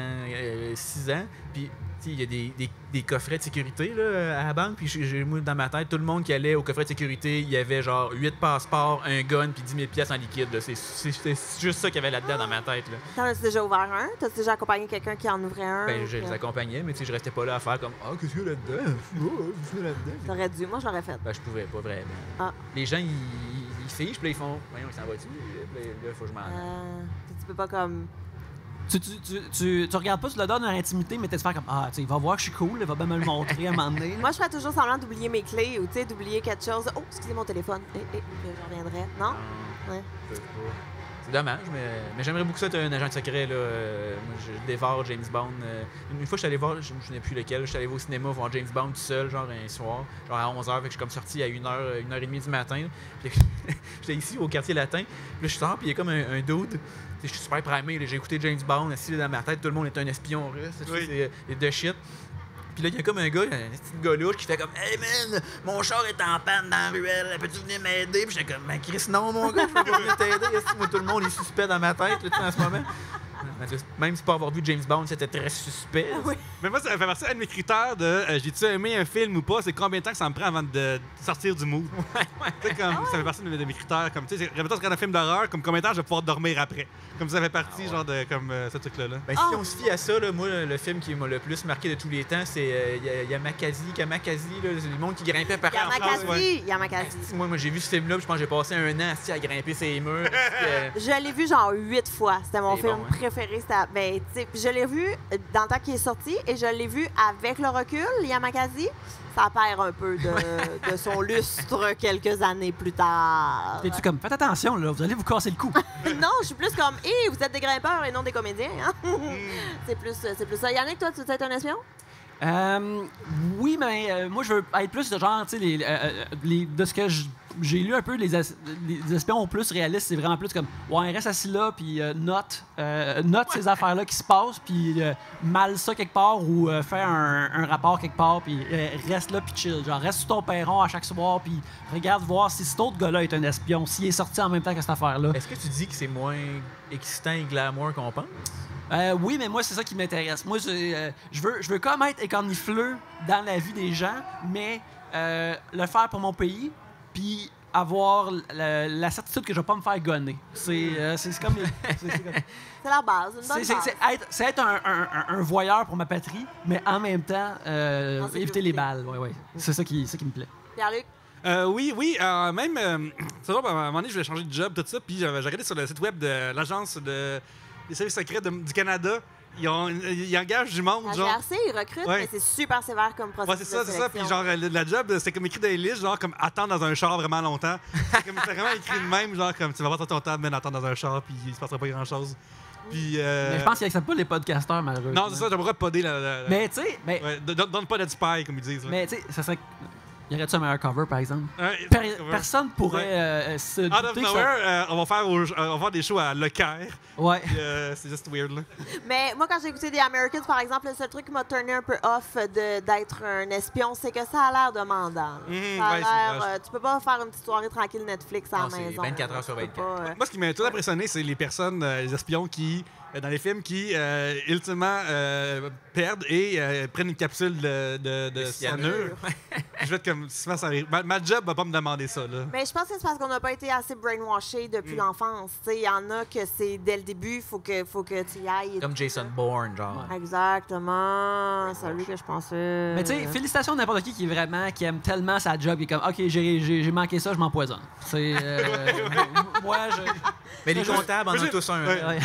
6 ans. Puis, il y a des coffrets de sécurité là, à la banque, puis moi, dans ma tête, tout le monde qui allait au coffret de sécurité, il y avait genre 8 passeports, un gun, puis 10 000 pièces en liquide. Là. C'est juste ça qu'il y avait là-dedans dans ma tête. Là. T'en as déjà ouvert un? T'as déjà accompagné quelqu'un qui en ouvrait un? Ben, je les accompagnais, mais je restais pas là à faire comme « Ah, qu'est-ce qu'il y a là-dedans? Qu'est-ce qu'il y a là-dedans? » T'aurais dû. Moi, je l'aurais fait. Ben, je pouvais pas vraiment. Ah. Les gens, ils fichent, puis là, ils font « Voyons, il s'en va-tu? » Là, il faut que je m'en aille. Tu peux pas comme... Tu regardes pas, tu le donnes dans l'intimité, mais tu te fais comme ah, tu sais, il va voir que je suis cool, il va bien me le montrer à un moment donné. Moi, je ferais toujours semblant d'oublier mes clés ou d'oublier quelque chose. Oh, excusez mon téléphone. Je reviendrai. Non? Ouais. C'est dommage, mais j'aimerais beaucoup ça être un agent secret. Là. Moi, je dévore James Bond. Une fois, je suis allé voir, je ne sais plus lequel, je suis allé au cinéma voir James Bond tout seul, genre un soir, genre à 11h, fait que je suis comme sorti à 1h30 du matin. Puis j'étais ici au quartier latin, puis là, je sors, puis il y a comme un dude. Je suis super primé, j'ai écouté James Bond, assis dans ma tête, tout le monde est un espion russe, c'est de shit. Puis là, il y a comme un gars, un petit gars louche qui fait comme « Hey man, mon char est en panne dans la ruelle, peux-tu venir m'aider? » Puis j'étais comme « Ben Chris, non mon gars, je peux pas venir t'aider. » Moi, tout le monde est suspect dans ma tête là, en ce moment. Même si pas avoir vu James Bond, c'était très suspect. Oui. Mais moi, ça fait partie d'un de mes critères de j'ai-tu aimé un film ou pas, c'est combien de temps que ça me prend avant de sortir du mood. Tu sais, comme ça fait partie de mes critères. Comme, tu sais, je regarde un film d'horreur, comme combien de temps je vais pouvoir dormir après. Comme ça fait partie, genre, de comme ce truc-là. Ben, si on se fie à ça, là, moi, le film qui m'a le plus marqué de tous les temps, c'est Yamakasi, là, c'est le monde qui grimpait par en France. Yamakasi. Moi, j'ai vu ce film-là, puis je pense que j'ai passé un an assis à grimper ses murs. Je l'ai vu genre 8 fois. C'était mon C'est film bon, hein? préféré. Je l'ai vu dans le temps qu'il est sorti et je l'ai vu avec le recul, Yamakasi. Ça perd un peu de son lustre quelques années plus tard. T'es-tu comme faites attention, là, vous allez vous casser le cou. Non, je suis plus comme vous êtes des grimpeurs et non des comédiens. Hein? C'est plus ça. Yannick, toi, tu veux être un espion? Oui, mais moi, je veux être plus de genre, tu sais, de ce que j'ai lu un peu, les espions plus réalistes, c'est vraiment plus comme, ouais, reste assis là, puis note ces affaires-là qui se passent, puis mal ça quelque part, ou fais un rapport quelque part, puis reste là, puis chill. Genre, reste sur ton perron à chaque soir, puis regarde voir si cet autre gars-là est un espion, s'il est sorti en même temps que cette affaire-là. Est-ce que tu dis que c'est moins excitant et glamour qu'on pense? Oui, mais moi, c'est ça qui m'intéresse. Moi, je veux comme être écornifleux dans la vie des gens, mais le faire pour mon pays, puis avoir la certitude que je vais pas me faire gonner. C'est comme... C'est la base, une bonne base. C'est être un voyeur pour ma patrie, mais en même temps, éviter les balles. Ouais. C'est ça qui me plaît. Pierre-Luc? Oui. C'est vrai, à un moment donné, je voulais changer de job, tout ça. Puis j'ai regardé sur le site web de l'Agence des services secrets du Canada. Ils engagent du monde, La genre. GRC, ils recrutent, mais c'est super sévère comme processus. Ouais, c'est ça. Puis genre, la job, c'est comme écrit dans les listes, genre, comme attendre dans un char vraiment longtemps. C'est vraiment écrit de même, genre, comme tu vas avoir ton temps de attendre dans un char, puis il se passera pas grand-chose. Puis. Mais je pense qu'ils acceptent pas les podcasteurs, malheureusement. Non, c'est ça, tu pourrais podder Mais tu sais. Ouais, donne pas de spy, comme ils disent. Là. Mais tu sais, ça serait. Y aurait-tu un meilleur cover, par exemple? Personne pourrait se douter. Out of nowhere, on va faire des shows à Le Caire. Ouais. C'est juste weird, là. Mais moi, quand j'ai écouté The Americans, par exemple, le seul truc qui m'a turné un peu off d'être un espion, c'est que ça a l'air demandant. Ça a l'air... tu peux pas faire une petite soirée tranquille Netflix à la maison. 24 heures sur 24. Moi, ce qui m'a tout impressionné, c'est les personnes, les espions qui, dans les films, qui, ultimement, perdent et prennent une capsule de cyanure. Je vais être comme, souvent, ça arrive. Ma job va pas me demander ça, là. Mais je pense que c'est parce qu'on n'a pas été assez brainwashé depuis l'enfance. Il y en a que c'est dès le début, il faut que tu y ailles. Comme Jason Bourne, genre. Exactement. C'est lui que je pensais. Mais tu sais, félicitations à n'importe qui qui aime tellement sa job, qui est comme, OK, j'ai manqué ça, je m'empoisonne. C'est. Moi, Mais les comptables en ont tous un. Ouais.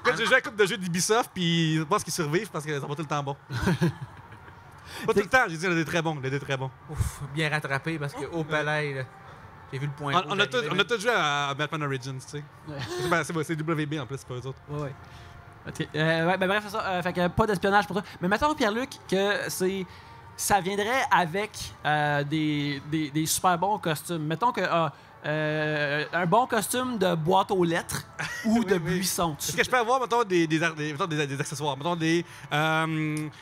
Quand j'ai joué à la coupe de jeux d'Ubisoft, puis je pense qu'ils survivent parce que ça va tout le temps bon. Pas tout le temps, j'ai dit, il y a des très bons. Ouf, bien rattrapé parce que au palais, là, j'ai vu le point. On a tous joué à Batman Origins, tu sais. C'est WB en plus, c'est pas eux autres. Ouais. Okay. Ben bref, c'est ça. Fait que pas d'espionnage pour toi. Mais mettons, Pierre-Luc, que ça viendrait avec des super bons costumes. Mettons que un bon costume de boîte aux lettres ou de oui. buissons. Est-ce que je peux avoir, mettons, mettons, des accessoires? Mettons,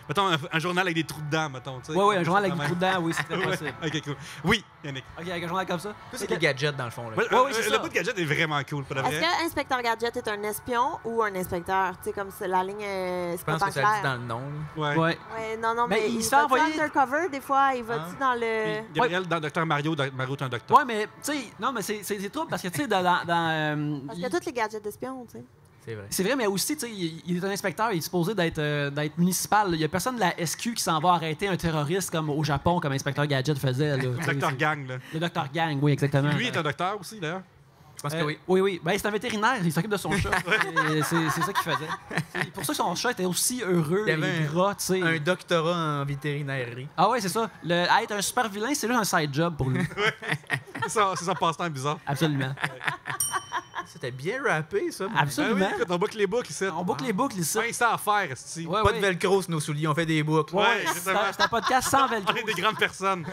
mettons un journal avec des trous dedans, mettons. Tu sais, Oui, un journal avec quand des même. trous dedans, oui, c'était Ouais. possible. Ok, cool. Oui, Yannick. OK, avec un journal comme ça. Ça, c'est des gadgets, dans le fond. Là. Ouais, oui, c'est le ça. bout de gadget est vraiment cool, pour de vrai. Est-ce que Inspecteur Gadget est un espion ou un inspecteur? Tu sais, comme c'est la ligne, Je c'est pas pense tant que ça le dit clair. dans le nom. Là. Ouais. Ouais. Ouais, non, Mais mais il il se se fait fait envoyer- undercover, des fois, il va-tu dans le... Puis Gabriel, dans Dr. Mario est un docteur. Ouais, mais, tu sais, non, mais c'est trop parce que, tu sais, Parce que tous les gadgets d'espion, tu sais. C'est vrai. c'est vrai, mais aussi, tu sais, il est un inspecteur, il est supposé d'être municipal. Il y a personne de la SQ qui s'en va arrêter un terroriste comme au Japon, comme Inspecteur Gadget faisait. Là, tu sais, Dr. c'est- Gang, là. Le Dr. Gang, oui, exactement. Lui est un docteur aussi, d'ailleurs. Je pense que oui. Oui. Ben, c'est un vétérinaire, il s'occupe de son chat. Et c'est ça qu'il faisait. C'est pour ça que son chat était aussi heureux Il y avait et gras, tu sais. Un doctorat en vétérinerie. Ah ouais, c'est ça. Être un super vilain, c'est juste un side job pour lui. C'est son passe-temps bizarre. Absolument. C'était bien rappé, ça. Ben oui, Absolument. écoute, on boucle les boucles ici. On boucle les boucles ici. Fin ça à faire, esti. Ouais, Pas ouais. de velcro sur nos souliers, on fait des boucles. Ouais, C'est exactement. c'est un podcast sans velcro. On est des grandes personnes.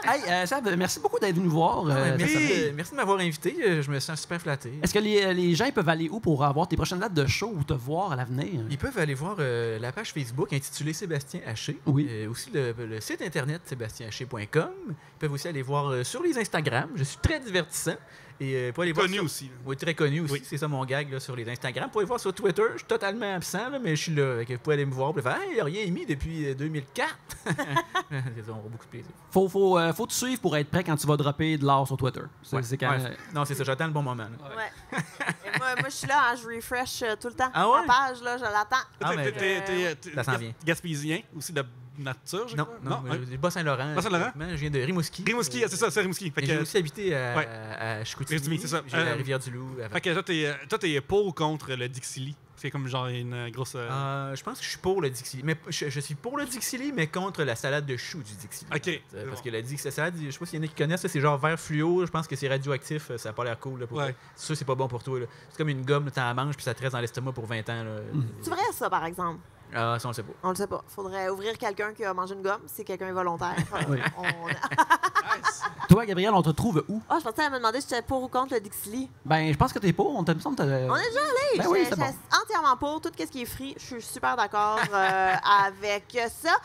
Hey, Seb, merci beaucoup d'être venu nous voir. Merci de m'avoir invité. Je me sens super flatté. Est-ce que les gens peuvent aller où pour avoir tes prochaines dates de show ou te voir à l'avenir? Ils peuvent aller voir la page Facebook intitulée Sébastien Haché. Oui. Aussi le site internet sébastienhaché.com. Ils peuvent aussi aller voir sur les Instagram. Je suis très divertissant. Et pour aller voir Connu sur- aussi. là. Oui, très connu aussi. Oui. C'est ça mon gag là, sur les Instagram. Pour aller voir sur Twitter, je suis totalement absent, là, mais je suis là. Fait que vous pouvez aller me voir et faire hey, il n'y a rien émis depuis 2004. Ça aura beaucoup de plaisir. Faut te suivre pour être prêt quand tu vas dropper de l'art sur Twitter. C'est quand... Ouais. Non, c'est ça, j'attends le bon moment. là. Ouais. Et moi, je suis là, hein, je refresh tout le temps. Ah ouais? La page, là, je l'attends. Ah, mais- T'es Ça s'en vient. Gaspésien, aussi de nature, je Non, crois? non, hein? du Bas-Saint-Laurent. Bas-Saint-Laurent? exactement. Je viens de Rimouski. Rimouski, c'est ça, c'est Rimouski. Fait Mais j'ai que, aussi habité Ouais. à Chicoutimi. Chicoutimi, c'est ça. J'ai la Rivière-du-Loup. avant. fait que toi, t'es pour ou contre le Dixili? C'est comme genre une grosse... Je pense que je suis pour le Dixili. Mais je suis pour le Dixili, mais contre la salade de choux du Dixili. OK. Parce que la salade, je sais pas s'il y en a qui connaissent, ça, c'est genre vert fluo. Je pense que c'est radioactif. Ça a pas l'air cool. Là, pour Ouais. C'est sûr, c'est pas bon pour toi. là. C'est comme une gomme, tu en manges, puis ça te reste dans l'estomac pour 20 ans. Là. C'est vrai, ça, par exemple? Ah, ça, on le sait pas. On le sait pas. Faudrait ouvrir quelqu'un qui a mangé une gomme si quelqu'un est volontaire. Oui. On- Toi, Gabriel, on te trouve où? Ah, je pensais à me demander si j'étais pour ou contre le Dixili. Ben, je pense que t'es pour. On me semble que On est déjà allé. Ben oui, Je c'est bon. suis entièrement pour. Tout ce qui est free, je suis super d'accord avec ça.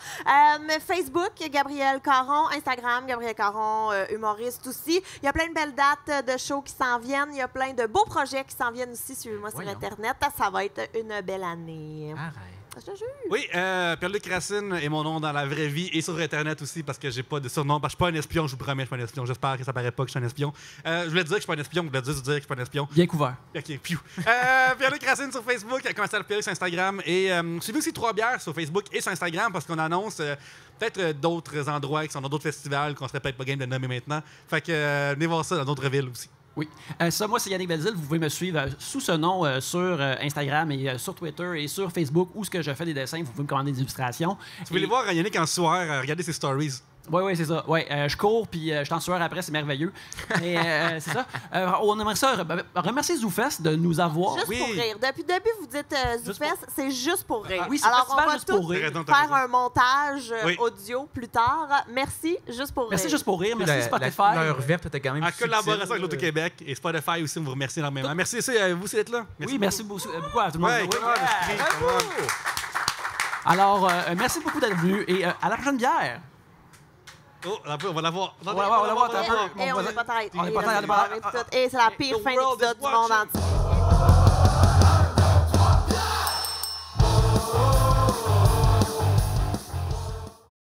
Facebook, Gabriel Caron. Instagram, Gabriel Caron, humoriste aussi. Il y a plein de belles dates de shows qui s'en viennent. Il y a plein de beaux projets qui s'en viennent aussi. Suivez-moi sur Voyons. Internet. Ça va être une belle année. Arrête. Je te jure. Oui, Pierre-Luc Racine est mon nom dans la vraie vie et sur Internet aussi parce que j'ai pas de surnom. Parce que je suis pas un espion, je vous promets, je suis pas un espion. J'espère que ça paraît pas que je suis un espion. Je voulais dire que je suis pas un espion, je voulais juste dire que je suis pas un espion. bien couvert. OK, piou. Pierre-Luc Racine sur Facebook, comment ça Pierre-Luc sur Instagram. Et suivez aussi 3 bières sur Facebook et sur Instagram parce qu'on annonce peut-être d'autres endroits qui sont dans d'autres festivals qu'on serait peut-être pas game de nommer maintenant. Fait que venez voir ça dans d'autres villes aussi. Oui. Ça, moi, c'est Yannick Belzile. Vous pouvez me suivre sous ce nom sur Instagram et sur Twitter et sur Facebook où ce que je fais des dessins. Vous pouvez me commander des illustrations. Si vous voulez voir Yannick en soir, regardez ses stories. Oui, c'est ça. Ouais, je cours puis je t'en sueur après, c'est merveilleux. Et c'est ça. On aimerait ça remercier ZooFest de nous avoir. Juste Oui. pour rire. Depuis le début, vous dites ZooFest, c'est juste pour rire. Oui, c'est Alors, festival on va juste pour tous rire. T'as raison, t'as faire raison. un montage Oui. audio plus tard. Merci, juste pour Merci rire. juste pour rire. Merci La Spotify. couleur verte était quand même En subtile, collaboration avec là. l'Auto-Québec et Spotify aussi, on vous remercie énormément. Merci aussi à vous d'être là. Oui, merci beaucoup à tout le monde. Ouais, Oui. come on, esprit, come on. Alors, merci beaucoup d'être venu et à la prochaine bière. Oh, on va l'avoir. On va l'avoir, t'as Et peur. on n'est pas tête. On est pas tête, on est pas tête. Et c'est la pire The fin world d'épisode is du monde watching. entier.